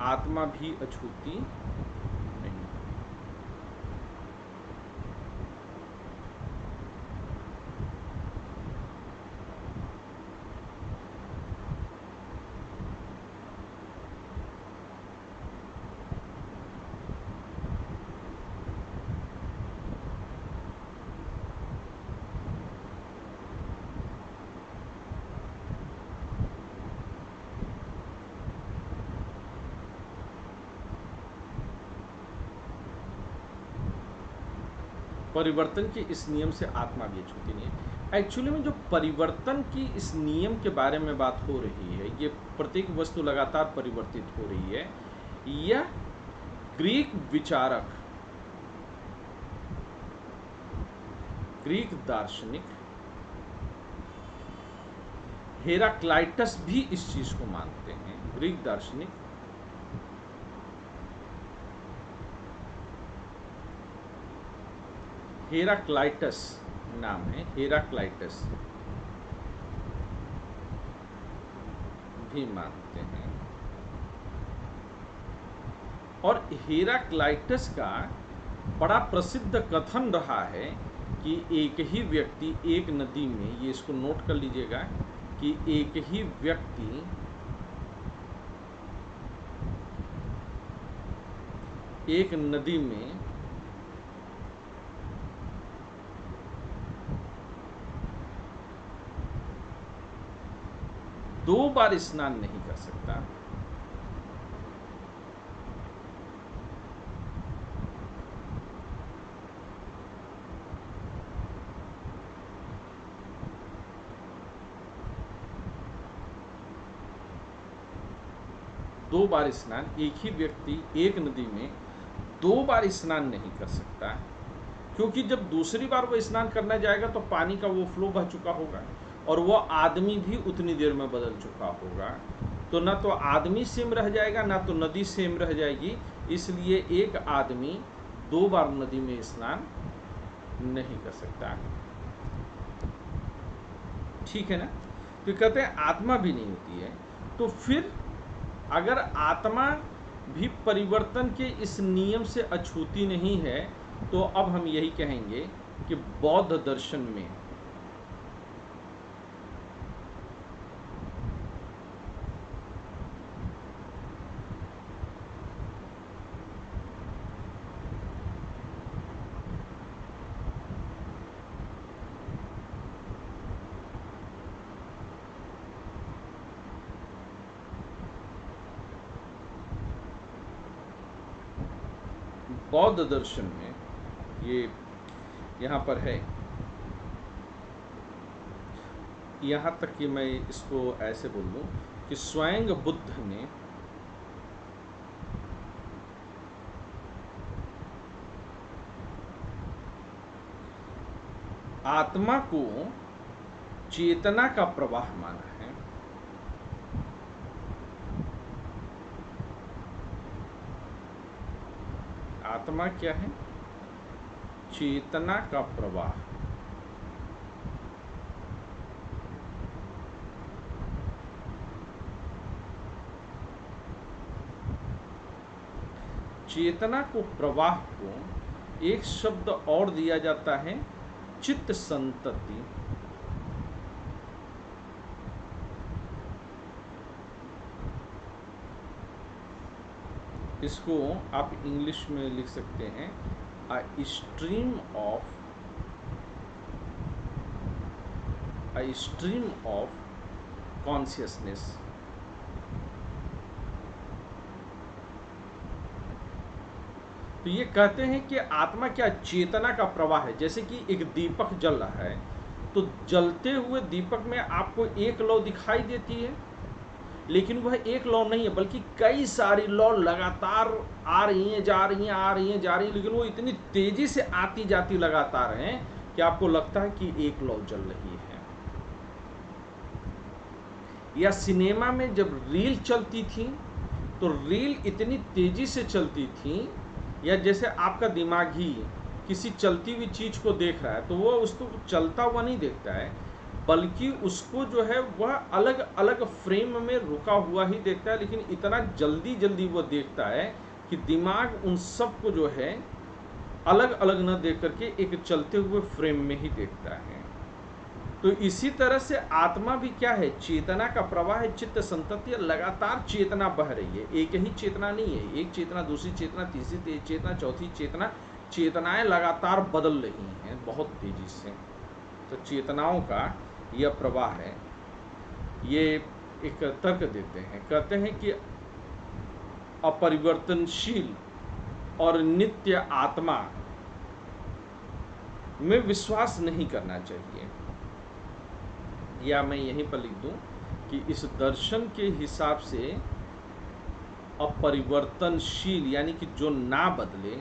[SPEAKER 2] आत्मा भी अछूती नहीं। परिवर्तन के इस नियम से आत्मा भी अछूती नहीं है। एक्चुअली में जो परिवर्तन की इस नियम के बारे में बात हो रही है, ये प्रत्येक वस्तु लगातार परिवर्तित हो रही है, यह ग्रीक विचारक, ग्रीक दार्शनिक हेराक्लाइटस भी इस चीज को मानते हैं। ग्रीक दार्शनिक हेराक्लाइटस नाम है, हेराक्लाइटस भी मानते हैं। और हेराक्लाइटस का बड़ा प्रसिद्ध कथन रहा है कि एक ही व्यक्ति एक नदी में, ये इसको नोट कर लीजिएगा, कि एक ही व्यक्ति एक नदी में दो बार स्नान नहीं कर सकता। दो बार स्नान, एक ही व्यक्ति एक नदी में दो बार स्नान नहीं कर सकता, क्योंकि जब दूसरी बार वो स्नान करने जाएगा तो पानी का वो फ्लो बह चुका होगा और वो आदमी भी उतनी देर में बदल चुका होगा। तो ना तो आदमी सेम रह जाएगा, ना तो नदी सेम रह जाएगी। इसलिए एक आदमी दो बार नदी में स्नान नहीं कर सकता। ठीक है ना? तो कहते हैं आत्मा भी नहीं होती है। तो फिर अगर आत्मा भी परिवर्तन के इस नियम से अछूती नहीं है, तो अब हम यही कहेंगे कि बौद्ध दर्शन में बौद्ध दर्शन में ये यहाँ पर है, यहाँ तक कि मैं इसको ऐसे बोल दूँ कि स्वयं बुद्ध ने आत्मा को चेतना का प्रवाह माना है। आत्मा क्या है? चेतना का प्रवाह। चेतना को, प्रवाह को एक शब्द और दिया जाता है, चित्त संतति। इसको आप इंग्लिश में लिख सकते हैं a stream of consciousness। तो ये कहते हैं कि आत्मा क्या? चेतना का प्रवाह है। जैसे कि एक दीपक जल रहा है, तो जलते हुए दीपक में आपको एक लौ दिखाई देती है, लेकिन वह एक लौ नहीं है, बल्कि कई सारी लौ लगातार आ रही हैं, जा रही हैं, आ रही हैं, जा रही हैं, लेकिन वो इतनी तेजी से आती जाती लगातार हैं कि आपको लगता है कि एक लौ जल रही है। या सिनेमा में जब रील चलती थी तो रेल इतनी तेजी से चलती थी, या जैसे आपका दिमाग ही किसी चलती हुई चीज को देख रहा है तो वो उसको चलता हुआ नहीं देखता है, बल्कि उसको जो है वह अलग अलग फ्रेम में रुका हुआ ही देखता है, लेकिन इतना जल्दी जल्दी वो देखता है कि दिमाग उन सब को जो है अलग अलग न देख करके एक चलते हुए फ्रेम में ही देखता है। तो इसी तरह से आत्मा भी क्या है, चेतना का प्रवाह है, चित्त संतति, लगातार चेतना बह रही है, एक ही चेतना नहीं है, एक चेतना, दूसरी चेतना, तीसरी चेतना, चौथी चेतना, चेतनाएं लगातार बदल रही हैं बहुत तेजी से। तो चेतनाओं का यह प्रवाह है। ये एक तर्क देते हैं, कहते हैं कि अपरिवर्तनशील और नित्य आत्मा में विश्वास नहीं करना चाहिए, या मैं यहीं पर लिख दूं कि इस दर्शन के हिसाब से अपरिवर्तनशील यानी कि जो ना बदले,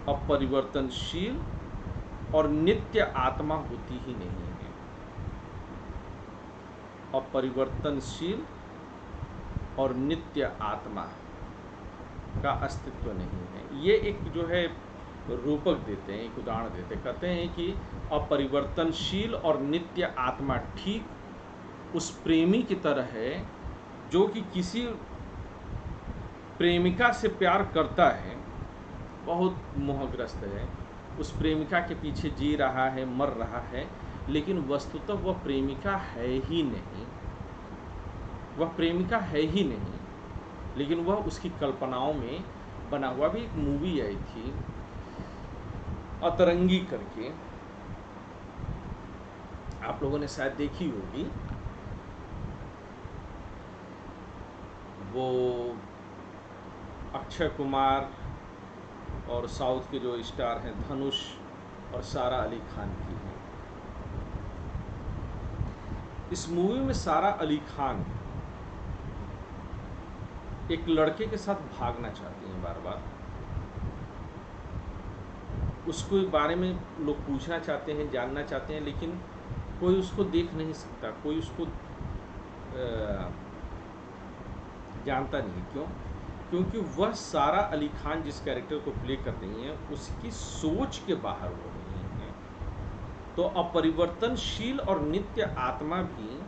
[SPEAKER 2] अपरिवर्तनशील और नित्य आत्मा होती ही नहीं है। अपरिवर्तनशील और नित्य आत्मा का अस्तित्व नहीं है। ये एक जो है रूपक देते हैं, एक उदाहरण देते हैं, कहते हैं कि अपरिवर्तनशील और नित्य आत्मा ठीक उस प्रेमी की तरह है जो कि किसी प्रेमिका से प्यार करता है, बहुत मोहग्रस्त है, उस प्रेमिका के पीछे जी रहा है, मर रहा है, लेकिन वस्तुतः वह प्रेमिका है ही नहीं, वह प्रेमिका है ही नहीं, लेकिन वह उसकी कल्पनाओं में बना हुआ। भी एक मूवी आई थी अतरंगी करके, आप लोगों ने शायद देखी होगी। वो अक्षय कुमार और साउथ के जो स्टार हैं धनुष और सारा अली खान की है। इस मूवी में सारा अली खान एक लड़के के साथ भागना चाहती हैं बार बार, उसको बारे में लोग पूछना चाहते हैं, जानना चाहते हैं, लेकिन कोई उसको देख नहीं सकता, कोई उसको जानता नहीं। क्यों? क्योंकि वह सारा अली खान जिस कैरेक्टर को प्ले कर रही हैं उसकी सोच के बाहर हो रही हैं। तो अपरिवर्तनशील और नित्य आत्मा भी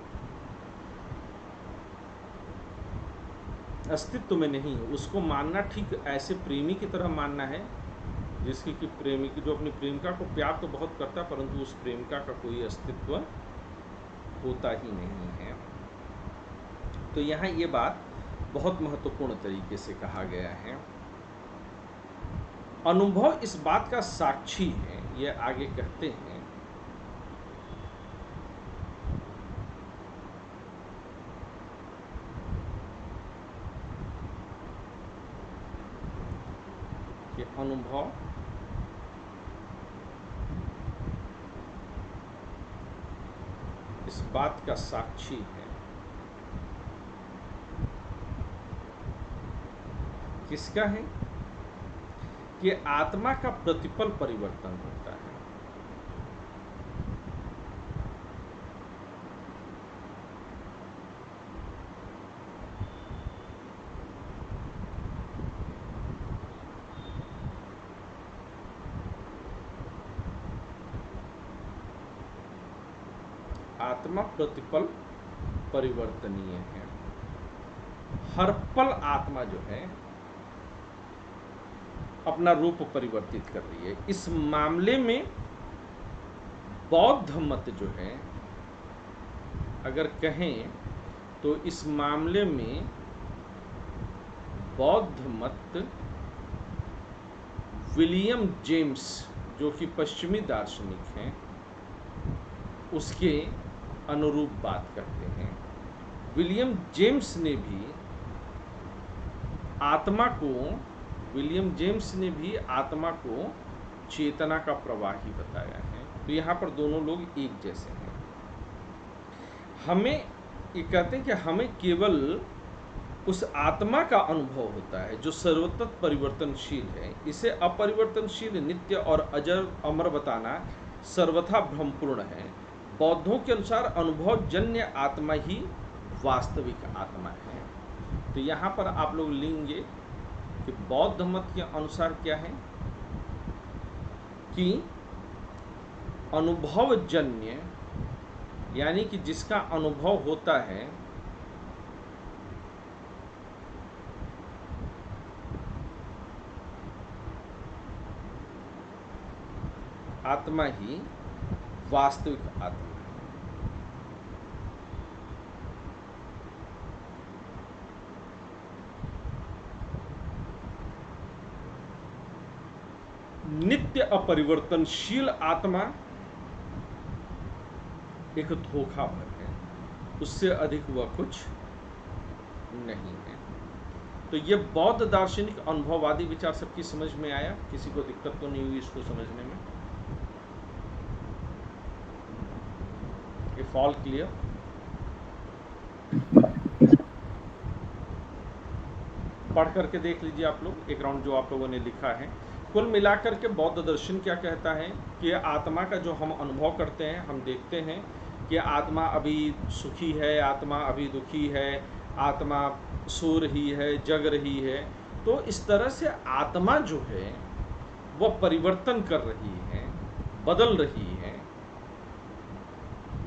[SPEAKER 2] अस्तित्व में नहीं है। उसको मानना ठीक ऐसे प्रेमी की तरह मानना है जिसकी कि प्रेमी जो अपनी प्रेमिका को प्यार तो बहुत करता है, परंतु उस प्रेमिका का कोई अस्तित्व होता ही नहीं है। तो यहाँ ये बात बहुत महत्वपूर्ण तरीके से कहा गया है। अनुभव इस बात का साक्षी है, ये आगे कहते हैं कि अनुभव इस बात का साक्षी है किसका है कि आत्मा का प्रतिपल परिवर्तन होता है। आत्मा प्रतिपल परिवर्तनीय है। हर पल आत्मा जो है अपना रूप परिवर्तित कर रही है। इस मामले में बौद्ध मत जो है, अगर कहें तो इस मामले में बौद्ध मत विलियम जेम्स जो कि पश्चिमी दार्शनिक हैं उसके अनुरूप बात करते हैं। विलियम जेम्स ने भी आत्मा को चेतना का प्रवाह ही बताया है। तो यहाँ पर दोनों लोग एक जैसे हैं। हमें ये कहते हैं कि हमें केवल उस आत्मा का अनुभव होता है जो सर्वत्र परिवर्तनशील है। इसे अपरिवर्तनशील, नित्य और अजर अमर बताना सर्वथा भ्रमपूर्ण है। बौद्धों के अनुसार अनुभव जन्य आत्मा ही वास्तविक आत्मा है। तो यहाँ पर आप लोग लेंगे कि बौद्ध मत के अनुसार क्या है कि अनुभवजन्य, यानी कि जिसका अनुभव होता है, आत्मा ही वास्तविक आत्मा है। नित्य अपरिवर्तनशील आत्मा एक धोखा भर है, उससे अधिक वह कुछ नहीं है। तो ये बौद्ध दार्शनिक अनुभववादी विचार सबकी समझ में आया? किसी को दिक्कत तो नहीं हुई इसको समझने में? If all clear? पढ़ करके देख लीजिए आप लोग एक राउंड जो आप लोगों ने लिखा है। कुल मिलाकर के बौद्ध दर्शन क्या कहता है कि आत्मा का जो हम अनुभव करते हैं, हम देखते हैं कि आत्मा अभी सुखी है, आत्मा अभी दुखी है, आत्मा सो रही है, जग रही है। तो इस तरह से आत्मा जो है वह परिवर्तन कर रही है, बदल रही है,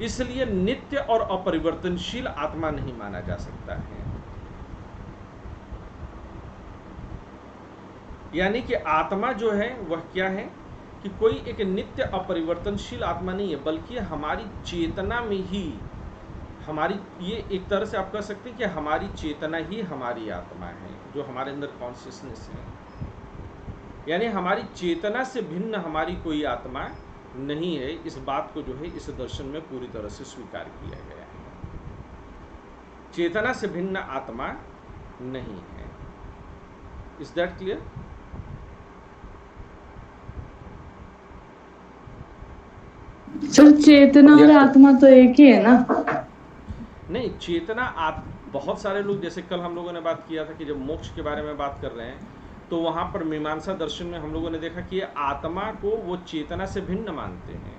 [SPEAKER 2] इसलिए नित्य और अपरिवर्तनशील आत्मा नहीं माना जा सकता है। यानी कि आत्मा जो है वह क्या है कि कोई एक नित्य अपरिवर्तनशील आत्मा नहीं है, बल्कि हमारी चेतना में ही हमारी, ये एक तरह से आप कह सकते हैं कि हमारी चेतना ही हमारी आत्मा है, जो हमारे अंदर कॉन्शियसनेस है। यानी हमारी चेतना से भिन्न हमारी कोई आत्मा नहीं है। इस बात को जो है इस दर्शन में पूरी तरह से स्वीकार किया गया है। चेतना से भिन्न आत्मा नहीं है। Is that clear?
[SPEAKER 4] सर चेतना और आत्मा तो एक ही है ना?
[SPEAKER 2] नहीं, चेतना बहुत सारे लोग, जैसे कल हम लोगों ने बात किया था कि जब मोक्ष के बारे में बात कर रहे हैं तो वहाँ पर मीमांसा दर्शन में हम लोगों ने देखा कि आत्मा को वो चेतना से भिन्न मानते हैं।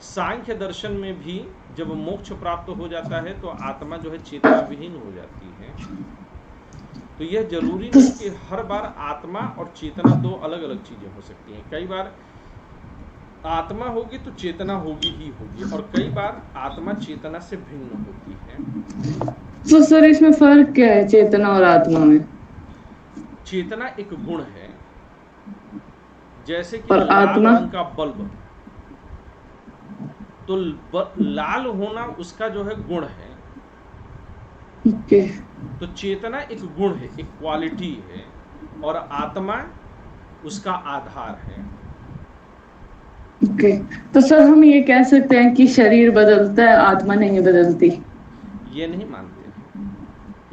[SPEAKER 2] सांख्य दर्शन में भी जब मोक्ष प्राप्त हो जाता है तो आत्मा जो है चेतना विहीन हो जाती है। तो यह जरूरी नहीं कि हर बार आत्मा और चेतना दो अलग अलग चीजें हो सकती हैं। कई बार आत्मा होगी तो चेतना होगी ही होगी, और कई बार आत्मा चेतना से भिन्न होती है।
[SPEAKER 4] तो सर इसमें फर्क क्या है चेतना और आत्मा में?
[SPEAKER 2] चेतना एक गुण है, जैसे कि
[SPEAKER 4] और
[SPEAKER 2] लाल
[SPEAKER 4] आत्मा?
[SPEAKER 2] रंग का बल्ब, तो लाल होना उसका जो है गुण है।
[SPEAKER 4] ओके।
[SPEAKER 2] तो चेतना एक गुण है, एक क्वालिटी है, और आत्मा उसका आधार है।
[SPEAKER 4] ओके। तो सर हम ये कह सकते हैं कि शरीर बदलता है, आत्मा नहीं बदलती?
[SPEAKER 2] ये नहीं मानते।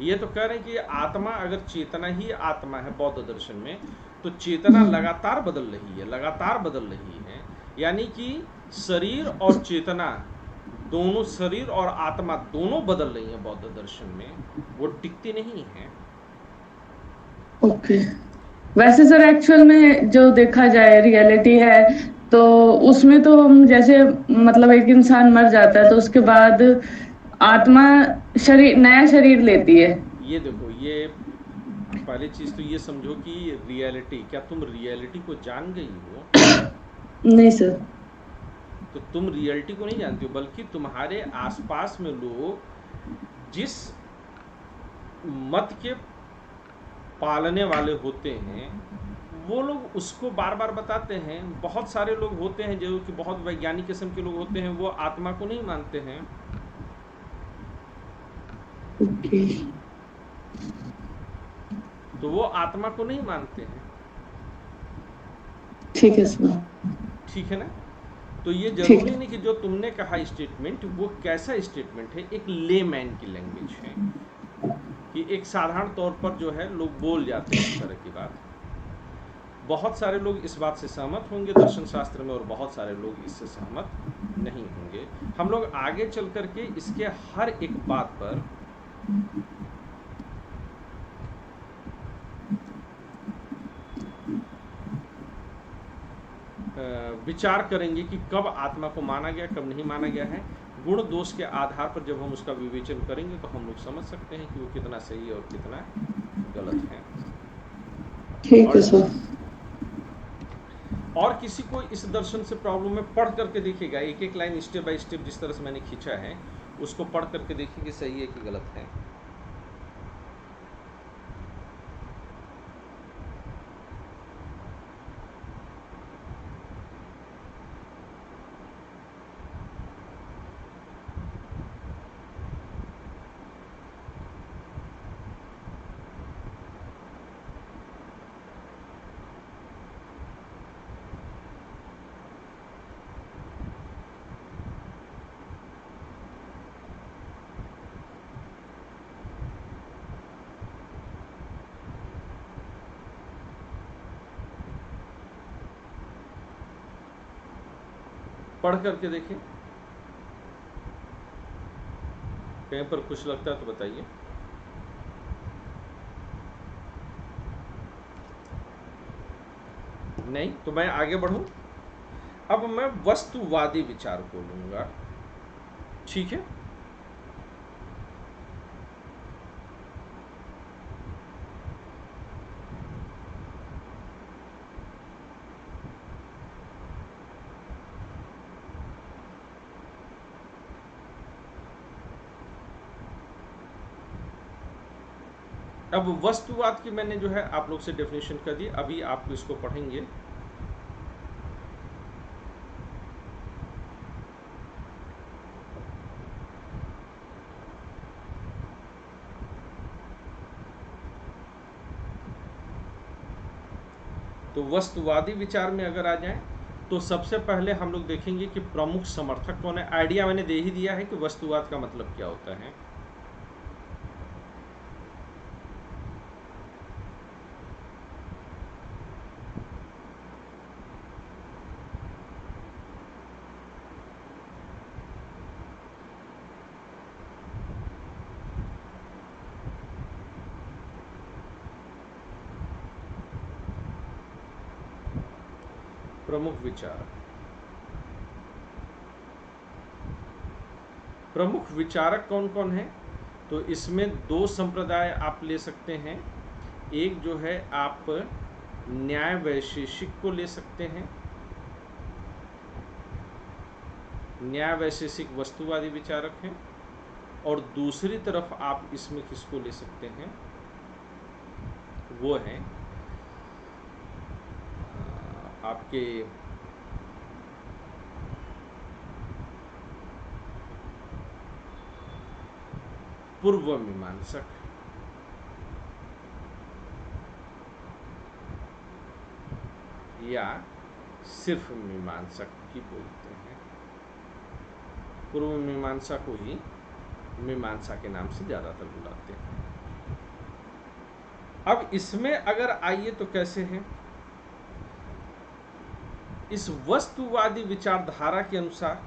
[SPEAKER 2] ये तो कह रहे हैं कि आत्मा, अगर चेतना ही आत्मा है बौद्ध दर्शन में, तो चेतना लगातार बदल रही है, लगातार बदल रही है। यानी कि शरीर और चेतना दोनों, शरीर और आत्मा दोनों बदल रही है बौद्ध दर्शन में, वो टिकती नहीं है।
[SPEAKER 4] ओके। वैसे सर एक्चुअल में जो देखा जाए रियलिटी है तो उसमें तो हम जैसे मतलब एक इंसान मर जाता है तो उसके बाद आत्मा शरीर, नया शरीर लेती है।
[SPEAKER 2] ये देखो, ये पहली चीज तो ये समझो कि रियलिटी, क्या तुम रियलिटी को जान गई हो?
[SPEAKER 4] नहीं सर।
[SPEAKER 2] तो तुम रियलिटी को नहीं जानती हो, बल्कि तुम्हारे आसपास में लोग जिस मत के पालने वाले होते हैं वो लोग उसको बार बार बताते हैं। बहुत सारे लोग होते हैं जो कि बहुत वैज्ञानिक किस्म के लोग होते हैं, वो आत्मा को नहीं मानते हैं।
[SPEAKER 4] ओके।
[SPEAKER 2] तो वो आत्मा को नहीं मानते हैं।
[SPEAKER 4] ठीक है सर।
[SPEAKER 2] ठीक है ना? तो ये जरूरी नहीं कि जो तुमने कहा स्टेटमेंट वो कैसा स्टेटमेंट है, एक लेमैन की लैंग्वेज है कि एक साधारण तौर पर जो है लोग बोल जाते हैं इस तरह की बात। बहुत सारे लोग इस बात से सहमत होंगे दर्शन शास्त्र में, और बहुत सारे लोग इससे सहमत नहीं होंगे। हम लोग आगे चल करके इसके हर एक बात पर विचार करेंगे कि कब आत्मा को माना गया, कब नहीं माना गया है। गुण दोष के आधार पर जब हम उसका विवेचन करेंगे तो हम लोग समझ सकते हैं कि वो कितना सही और कितना गलत है।
[SPEAKER 4] ठीक है सर।
[SPEAKER 2] और किसी को इस दर्शन से प्रॉब्लम में पढ़ करके देखिएगा, एक एक लाइन स्टेप बाय स्टेप जिस तरह से मैंने खींचा है उसको पढ़ करके देखिए कि सही है कि गलत है। पढ़ करके देखिए, कहीं पर कुछ लगता है तो बताइए। नहीं तो मैं आगे बढ़ूं। अब मैं वस्तुवादी विचार को लूंगा, ठीक है। अब वस्तुवाद की मैंने जो है आप लोग से डेफिनेशन कर दी, अभी आप इसको पढ़ेंगे। तो वस्तुवादी विचार में अगर आ जाएं तो सबसे पहले हम लोग देखेंगे कि प्रमुख समर्थक कौन है। आइडिया मैंने दे ही दिया है कि वस्तुवाद का मतलब क्या होता है। प्रमुख विचार, प्रमुख विचारक कौन कौन है? तो इसमें दो संप्रदाय आप ले सकते हैं। एक जो है आप न्याय वैशेषिक को ले सकते हैं, न्याय वैशेषिक वस्तुवादी विचारक हैं। और दूसरी तरफ आप इसमें किसको ले सकते हैं, वो है आपके पूर्व मीमांसक या सिर्फ मीमांसक की बोलते हैं। पूर्व मीमांसा को ही मीमांसा के नाम से ज़्यादातर बुलाते हैं। अब इसमें अगर आइए तो कैसे हैं, इस वस्तुवादी विचारधारा के अनुसार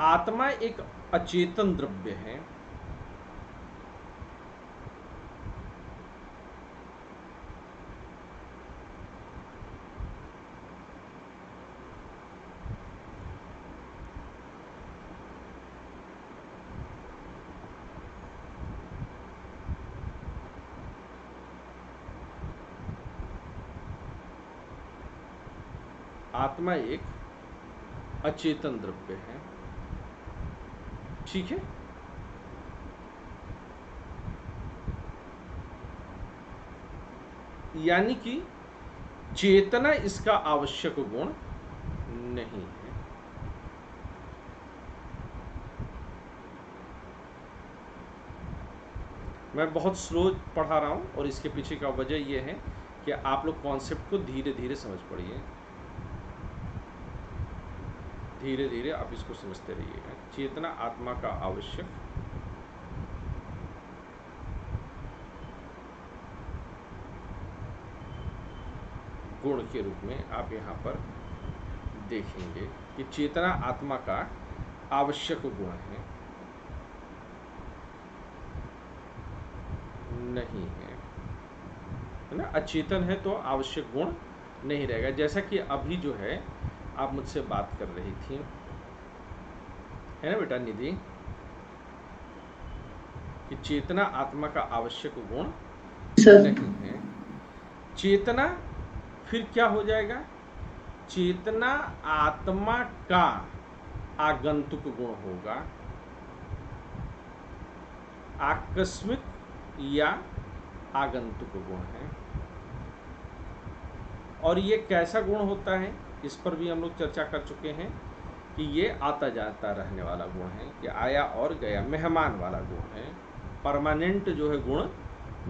[SPEAKER 2] आत्मा एक अचेतन द्रव्य है। आत्मा एक अचेतन द्रव्य है, ठीक है। यानी कि चेतना इसका आवश्यक गुण नहीं है। मैं बहुत स्लो पढ़ा रहा हूं और इसके पीछे का वजह यह है कि आप लोग कॉन्सेप्ट को धीरे धीरे समझ पड़िए, धीरे धीरे आप इसको समझते रहिएगा। चेतना आत्मा का आवश्यक गुण के रूप में आप यहाँ पर देखेंगे कि चेतना आत्मा का आवश्यक गुण है, नहीं है ना। अचेतन है तो आवश्यक गुण नहीं रहेगा। जैसा कि अभी जो है आप मुझसे बात कर रही थी है ना बेटा निधि, कि चेतना आत्मा का आवश्यक गुण
[SPEAKER 4] सर।
[SPEAKER 2] नहीं है। चेतना फिर क्या हो जाएगा? चेतना आत्मा का आगंतुक गुण होगा, आकस्मिक या आगंतुक गुण है। और ये कैसा गुण होता है, इस पर भी हम लोग चर्चा कर चुके हैं कि ये आता जाता रहने वाला गुण है, कि आया और गया, मेहमान वाला गुण है। परमानेंट जो है गुण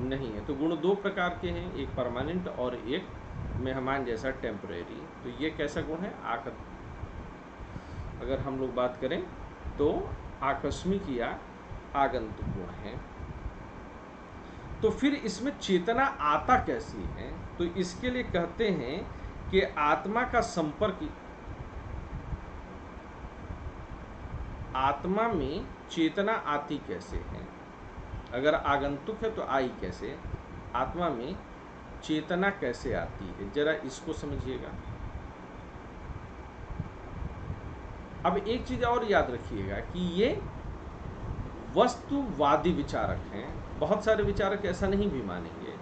[SPEAKER 2] नहीं है। तो गुण दो प्रकार के हैं, एक परमानेंट और एक मेहमान जैसा टेम्परेरी। तो ये कैसा गुण है? अगर हम लोग बात करें तो आकस्मिक या आगंतुक गुण है। तो फिर इसमें चेतना आता कैसी है? तो इसके लिए कहते हैं कि आत्मा का संपर्क, आत्मा में चेतना आती कैसे है? अगर आगंतुक है तो आई कैसे? आत्मा में चेतना कैसे आती है, जरा इसको समझिएगा। अब एक चीज और याद रखिएगा कि ये वस्तुवादी विचारक हैं। बहुत सारे विचारक ऐसा नहीं भी मानेंगे।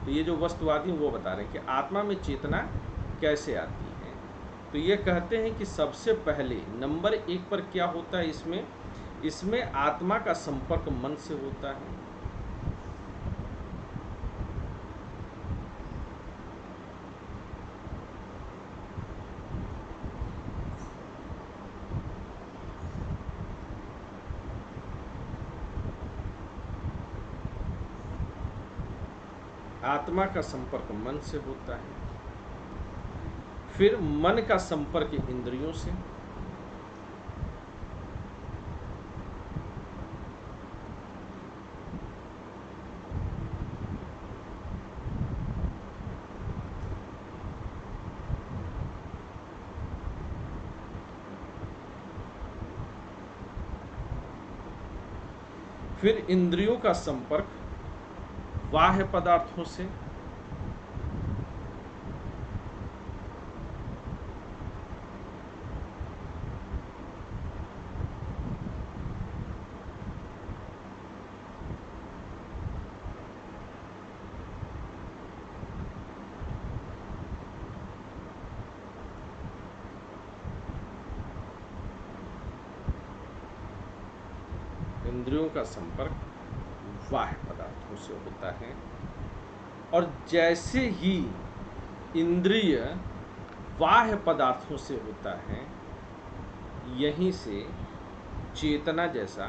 [SPEAKER 2] तो ये जो वस्तुवादी वो बता रहे हैं कि आत्मा में चेतना कैसे आती है। तो ये कहते हैं कि सबसे पहले नंबर 1 पर क्या होता है इसमें आत्मा का संपर्क मन से होता है। आत्मा का संपर्क मन से होता है। फिर मन का संपर्क इंद्रियों से, फिर इंद्रियों का संपर्क बाह्य पदार्थों से, इंद्रियों का संपर्क बाह्य पदार्थों से होता है। और जैसे ही इंद्रिय बाह्य पदार्थों से होता है, यहीं से चेतना जैसा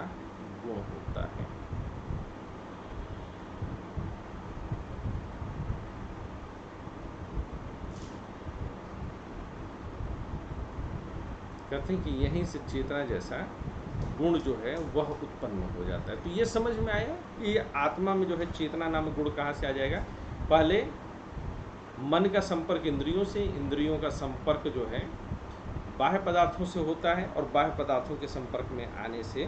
[SPEAKER 2] गुण होता है। कहते हैं कि यहीं से चेतना जैसा गुण जो है वह उत्पन्न हो जाता है। तो ये समझ में आया कि आत्मा में जो है चेतना नामक गुण कहाँ से आ जाएगा? पहले मन का संपर्क इंद्रियों से, इंद्रियों का संपर्क जो है बाह्य पदार्थों से होता है, और बाह्य पदार्थों के संपर्क में आने से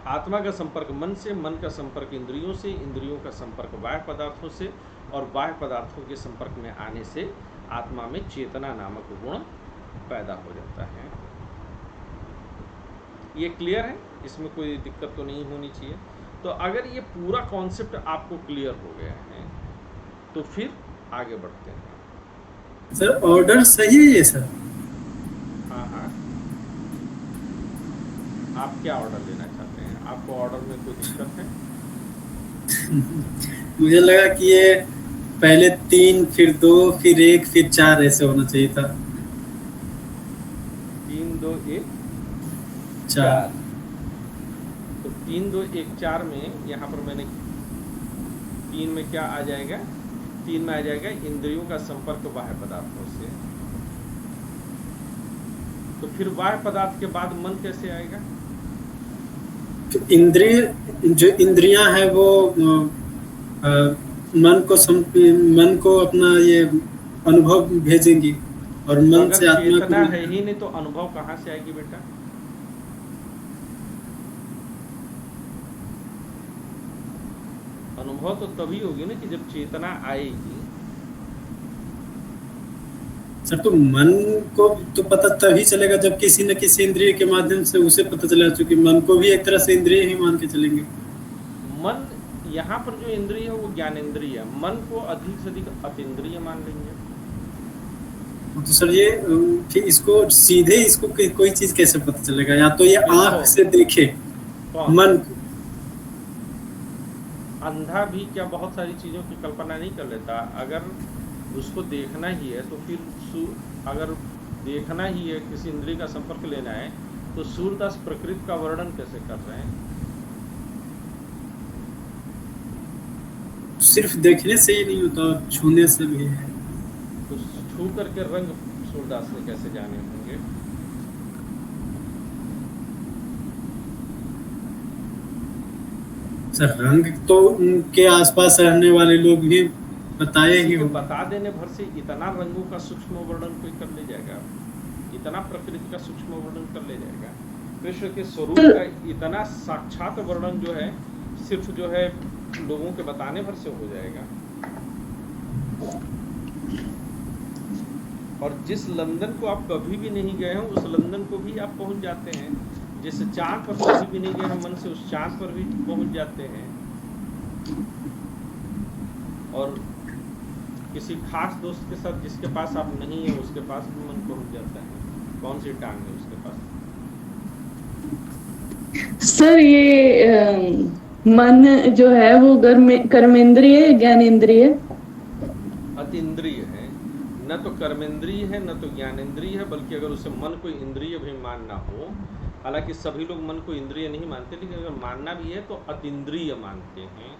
[SPEAKER 2] आत्मा का संपर्क मन से, मन का संपर्क इंद्रियों से, इंद्रियों का संपर्क बाह्य पदार्थों से, और बाह्य पदार्थों के संपर्क में आने से आत्मा में चेतना नामक गुण पैदा हो जाता है। ये क्लियर है? इसमें कोई दिक्कत तो नहीं होनी चाहिए। तो अगर ये पूरा कॉन्सेप्ट आपको क्लियर हो गया है तो फिर आगे बढ़ते हैं।
[SPEAKER 1] सर ऑर्डर सही है ये सर?
[SPEAKER 2] हाँ हाँ, आप क्या ऑर्डर लेना चाहते हैं? आपको ऑर्डर में कोई दिक्कत है?
[SPEAKER 1] मुझे लगा कि ये पहले 3 फिर 2 फिर 1 फिर 4 ऐसे होना चाहिए था।
[SPEAKER 2] 3 2 1
[SPEAKER 1] 4।
[SPEAKER 2] तो 3 2 1 4 में यहाँ पर मैंने 3 में क्या आ जाएगा? 3 में आ जाएगा इंद्रियों का संपर्क बाह्य पदार्थों से। तो फिर बाह्य पदार्थ के बाद मन कैसे आएगा?
[SPEAKER 1] इंद्रिय जो इंद्रियां हैं वो मन को अपना ये अनुभव भेजेंगी, और मन
[SPEAKER 2] अगर
[SPEAKER 1] से आत्मा
[SPEAKER 2] चेतना
[SPEAKER 1] को।
[SPEAKER 2] है ही नहीं तो अनुभव कहाँ से आएगी बेटा? अनुभव तो तभी होगी ना कि जब चेतना आएगी।
[SPEAKER 1] सर तो मन को तो पता तभी चलेगा जब किसी न किसी इंद्रिय के माध्यम से उसे पता चलेगा, क्योंकि मन को भी एक तरह से इंद्रिय ही मान के चलेंगे।
[SPEAKER 2] मन यहाँ पर जो इंद्रिय है वो ज्ञानेंद्रिय है, मन को अधिक से अधिक अतीन्द्रिय मान लेंगे।
[SPEAKER 1] तो सर ये कि इसको सीधे इसको कोई चीज कैसे पता चलेगा? या तो ये आंख से देखे मन को।
[SPEAKER 2] अंधा भी क्या बहुत सारी चीजों की कल्पना नहीं कर लेता? अगर उसको देखना ही है तो फिर अगर देखना ही है, किसी इंद्रिय का संपर्क लेना है, तो सूर्यदास प्रकृति का वर्णन कैसे कर रहे हैं?
[SPEAKER 1] सिर्फ देखने से ही नहीं होता, छूने से भी है।
[SPEAKER 2] तो छू करके रंग सूरदास ने कैसे जाने होंगे?
[SPEAKER 1] सर रंग तो उनके आसपास रहने वाले लोग भी बताए ही हो।
[SPEAKER 2] बता देने भर से इतना रंगों का सूक्ष्म वर्णन कोई कर ले जाएगा? इतना प्रकृति का सूक्ष्म वर्णन कर ले जाएगा? कृष्ण के स्वरूप का इतना साक्षात वर्णन जो है सिर्फ जो है लोगों के बताने भर से हो जाएगा। और जिस लंदन को आप कभी भी नहीं गए हैं उस लंदन को भी आप पहुंच जाते हैं, जिस चांद पर कभी भी नहीं गए हैं मन से उस चांद पर भी पहुंच जाते हैं। और किसी खास दोस्त के साथ जिसके पास आप नहीं है उसके पास भी मन पहुंच जाता है। कौन सी टांग है उसके पास?
[SPEAKER 4] सर ये मन जो है वो कर्मेंद्रिय है, ज्ञानेंद्रिय?
[SPEAKER 2] अतीन्द्रिय है, न तो कर्मेंद्रिय है न तो ज्ञानेंद्रिय है, बल्कि अगर उसे मन को इंद्रिय भी मानना हो, हालांकि सभी लोग मन को इंद्रिय नहीं मानते, लेकिन अगर मानना भी है तो अतीन्द्रिय मानते हैं।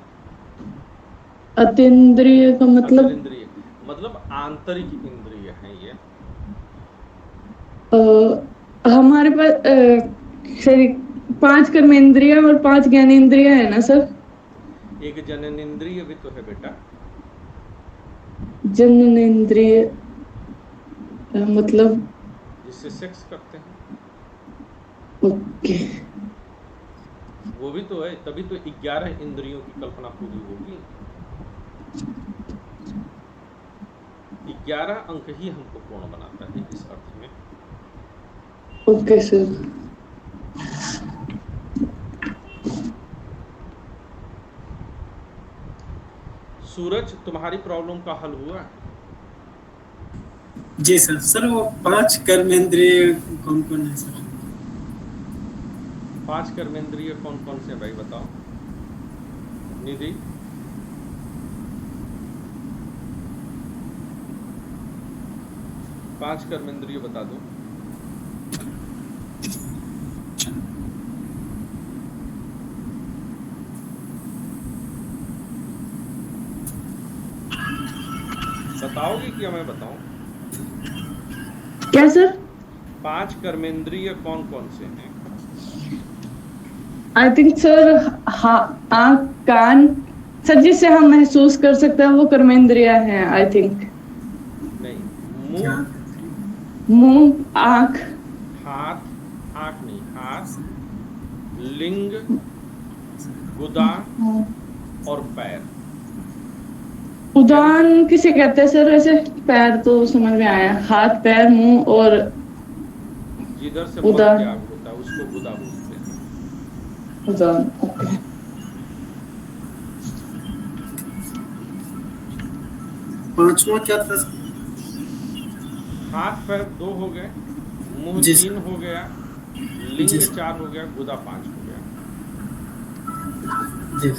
[SPEAKER 4] अतीन्द्रिय का मतलब?
[SPEAKER 2] अतीन्द्रिय मतलब आंतरिक इंद्रिय है ये।
[SPEAKER 4] हमारे पास सर 5 कर्मेंद्रिय और 5 ज्ञानेंद्रिय है ना सर?
[SPEAKER 2] एक जननेंद्रिय भी तो है बेटा।
[SPEAKER 4] जननेंद्रिय मतलब?
[SPEAKER 2] जिससे सेक्स करते हैं।
[SPEAKER 4] ओके।
[SPEAKER 2] वो भी तो है, तभी तो 11 इंद्रियों की कल्पना पूरी होगी। 11 अंक ही हमको पूर्ण बनाता है इस अर्थ में।
[SPEAKER 4] Okay sir.
[SPEAKER 2] सूरज, तुम्हारी प्रॉब्लम का हल हुआ?
[SPEAKER 1] जी सर। सर वो 5 कर्मेंद्रिय कौन कौन है सर?
[SPEAKER 2] 5 कर्मेंद्रिय कौन कौन से भाई बताओ? निधि? पांच कर्मेंद्रिय बता दो। बताओगे क्या मैं बताऊं?
[SPEAKER 4] क्या सर?
[SPEAKER 2] 5 कर्मेंद्रिय कौन कौन से हैं?
[SPEAKER 4] आई थिंक सर आँख, कान सर, जिससे हम महसूस कर सकते हैं वो कर्मेंद्रिय हैं आई थिंक।
[SPEAKER 2] नहीं, मुंह,
[SPEAKER 4] मुंह, आँख,
[SPEAKER 2] हाथ, आँख नहीं, हाथ, लिंग, गुदा और पैर।
[SPEAKER 4] उदान किसे कहते हैं सर? वैसे पैर तो समझ में आया, हाथ, पैर, मुंह और
[SPEAKER 2] जिधर से
[SPEAKER 4] उदान
[SPEAKER 2] होता है उसको गुदा बोलते हैं।
[SPEAKER 4] उदान। ओके।
[SPEAKER 1] पांचवा क्या था?
[SPEAKER 2] हाथ पैर 2 हो गए, मुंह 3 हो गया, लिंग 4 हो गया, गुदा 5 हो गया।
[SPEAKER 1] जी।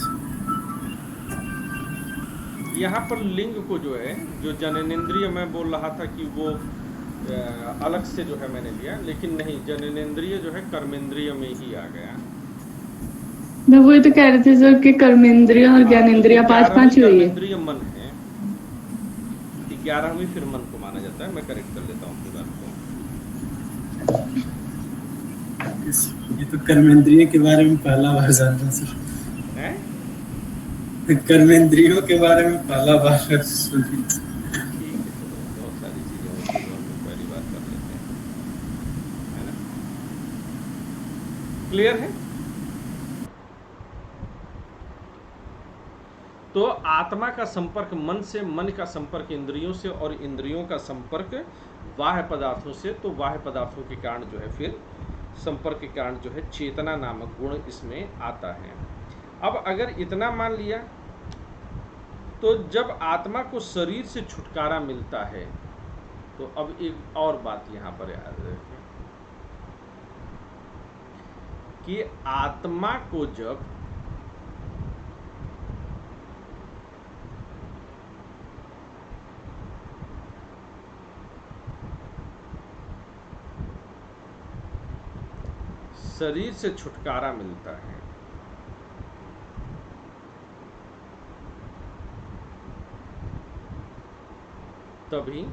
[SPEAKER 2] यहाँ पर लिंग को जो है, जो जननेंद्रिय मैं बोल रहा था कि वो अलग से जो है मैंने लिया, लेकिन नहीं, जननेंद्रिय जो है कर्मेंद्रिय में ही आ गया।
[SPEAKER 4] मैं वही तो कह रही थी सर कि कर्मेंद्रिय और ज्ञानेंद्रिय 5-5 ही हुई है।
[SPEAKER 2] कर्मेंद्रिय मन है, 11वीं फिर मन को माना जाता है। मैं करेक्ट कर लेता हूँ अपनी बात को।
[SPEAKER 1] ये तो कर्मेंद्रिय के बारे में पहला बार जान रहा सर। कर्मेंद्रियों के बारे में पहला बार सुनी।
[SPEAKER 2] बहुत सारी चीजें होती हैं, हम पहली बार कर लेते हैं, है ना? क्लियर है? तो आत्मा का संपर्क मन से, मन का संपर्क इंद्रियों से, और इंद्रियों का संपर्क बाह्य पदार्थों से, तो बाह्य पदार्थों के कारण जो है फिर संपर्क के कारण जो है चेतना नामक गुण इसमें आता है। अब अगर इतना मान लिया, तो जब आत्मा को शरीर से छुटकारा मिलता है, तो अब एक और बात यहाँ पर याद रखें कि आत्मा को जब शरीर से छुटकारा मिलता है, तभी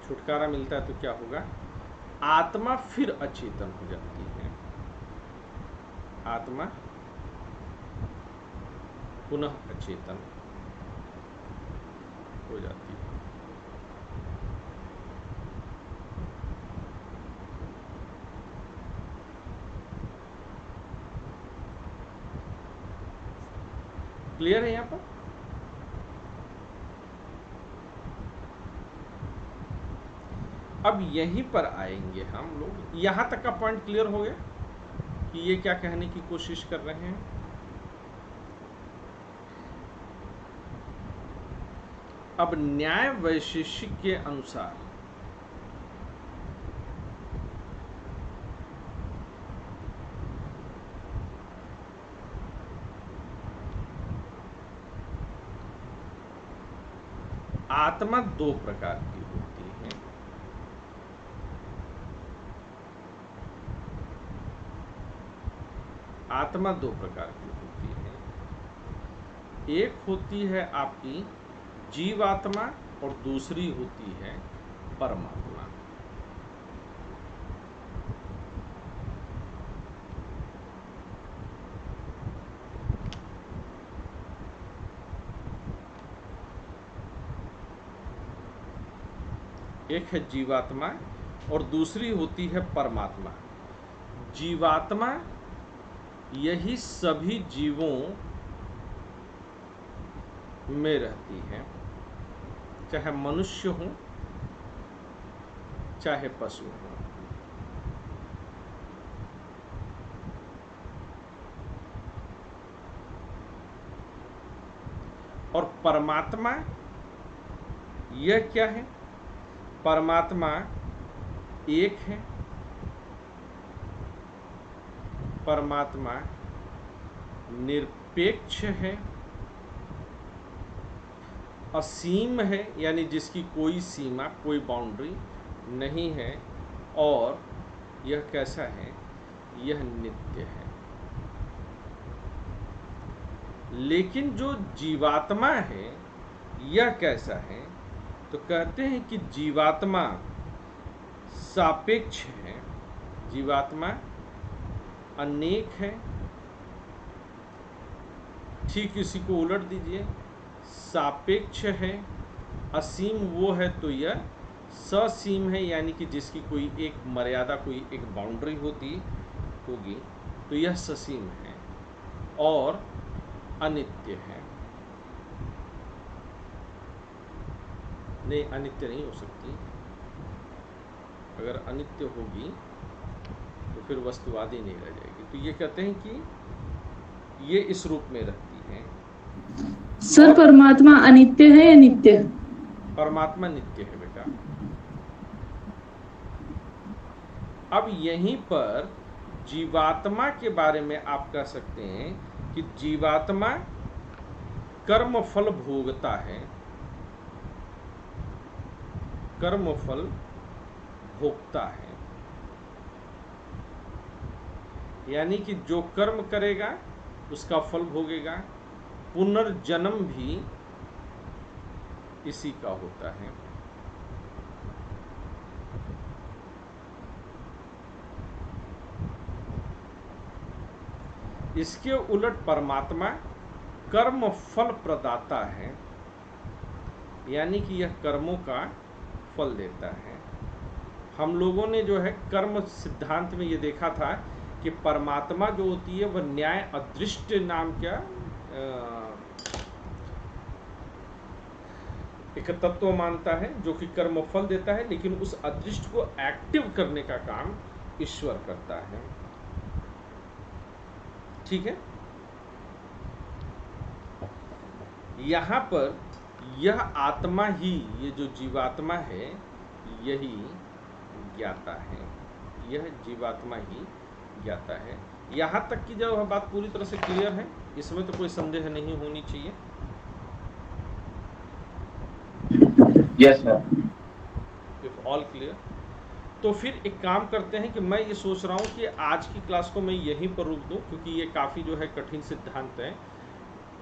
[SPEAKER 2] छुटकारा मिलता है तो क्या होगा, आत्मा फिर अचेतन हो जाती है, आत्मा पुनः अचेतन हो जाती है। क्लियर है यहाँ पर? अब यहीं पर आएंगे हम लोग। यहां तक का पॉइंट क्लियर हो गया कि ये क्या कहने की कोशिश कर रहे हैं। अब न्याय वैशेषिक के अनुसार आत्मा दो प्रकार की होती है। आत्मा दो प्रकार की होती है। एक होती है आपकी जीवात्मा और दूसरी होती है परमात्मा। एक है जीवात्मा और दूसरी होती है परमात्मा। जीवात्मा यही सभी जीवों में रहती है, चाहे मनुष्य हो चाहे पशु हो। और परमात्मा यह क्या है? परमात्मा एक है, परमात्मा निरपेक्ष है, असीम है, यानी जिसकी कोई सीमा, कोई बाउंड्री नहीं है, और यह कैसा है? यह नित्य है। लेकिन जो जीवात्मा है यह कैसा है? तो कहते हैं कि जीवात्मा सापेक्ष है, जीवात्मा अनेक है। ठीक इसी को उलट दीजिए, सापेक्ष है, असीम वो है तो यह ससीम है, यानी कि जिसकी कोई एक मर्यादा, कोई एक बाउंड्री होगी, तो यह ससीम है। और अनित्य है। नहीं, अनित्य नहीं हो सकती। अगर अनित्य होगी तो फिर वस्तुवादी नहीं रह जाएगी। तो ये कहते हैं कि ये इस रूप में रहती है।
[SPEAKER 4] सर, परमात्मा अनित्य है या नित्य?
[SPEAKER 2] परमात्मा नित्य है बेटा। अब यहीं पर जीवात्मा के बारे में आप कह सकते हैं कि जीवात्मा कर्म फल भोगता है, कर्म फल भोगता है, यानी कि जो कर्म करेगा उसका फल भोगेगा। पुनर्जन्म भी इसी का होता है। इसके उलट परमात्मा कर्म फल प्रदाता है, यानी कि यह कर्मों का फल देता है। हम लोगों ने जो है कर्म सिद्धांत में ये देखा था कि परमात्मा जो होती है वह न्याय अदृष्ट नाम क्या एक तत्व मानता है जो कि कर्मफल देता है, लेकिन उस अदृष्ट को एक्टिव करने का काम ईश्वर करता है। ठीक है, यहां पर यह आत्मा ही, ये जो जीवात्मा है यही ज्ञाता है, यह जीवात्मा ही ज्ञाता है। यहां तक की जो बात पूरी तरह से क्लियर है, इसमें तो कोई संदेह नहीं होनी चाहिए।
[SPEAKER 3] Yes sir.
[SPEAKER 2] If all clear, तो फिर एक काम करते हैं कि मैं ये सोच रहा हूँ कि आज की क्लास को मैं यहीं पर रोक दूँ, क्योंकि ये काफ़ी जो है कठिन सिद्धांत है।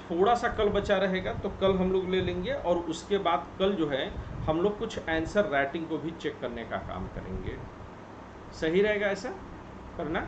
[SPEAKER 2] थोड़ा सा कल बचा रहेगा तो कल हम लोग ले लेंगे, और उसके बाद कल जो है हम लोग कुछ आंसर राइटिंग को भी चेक करने का काम करेंगे। सही रहेगा ऐसा करना?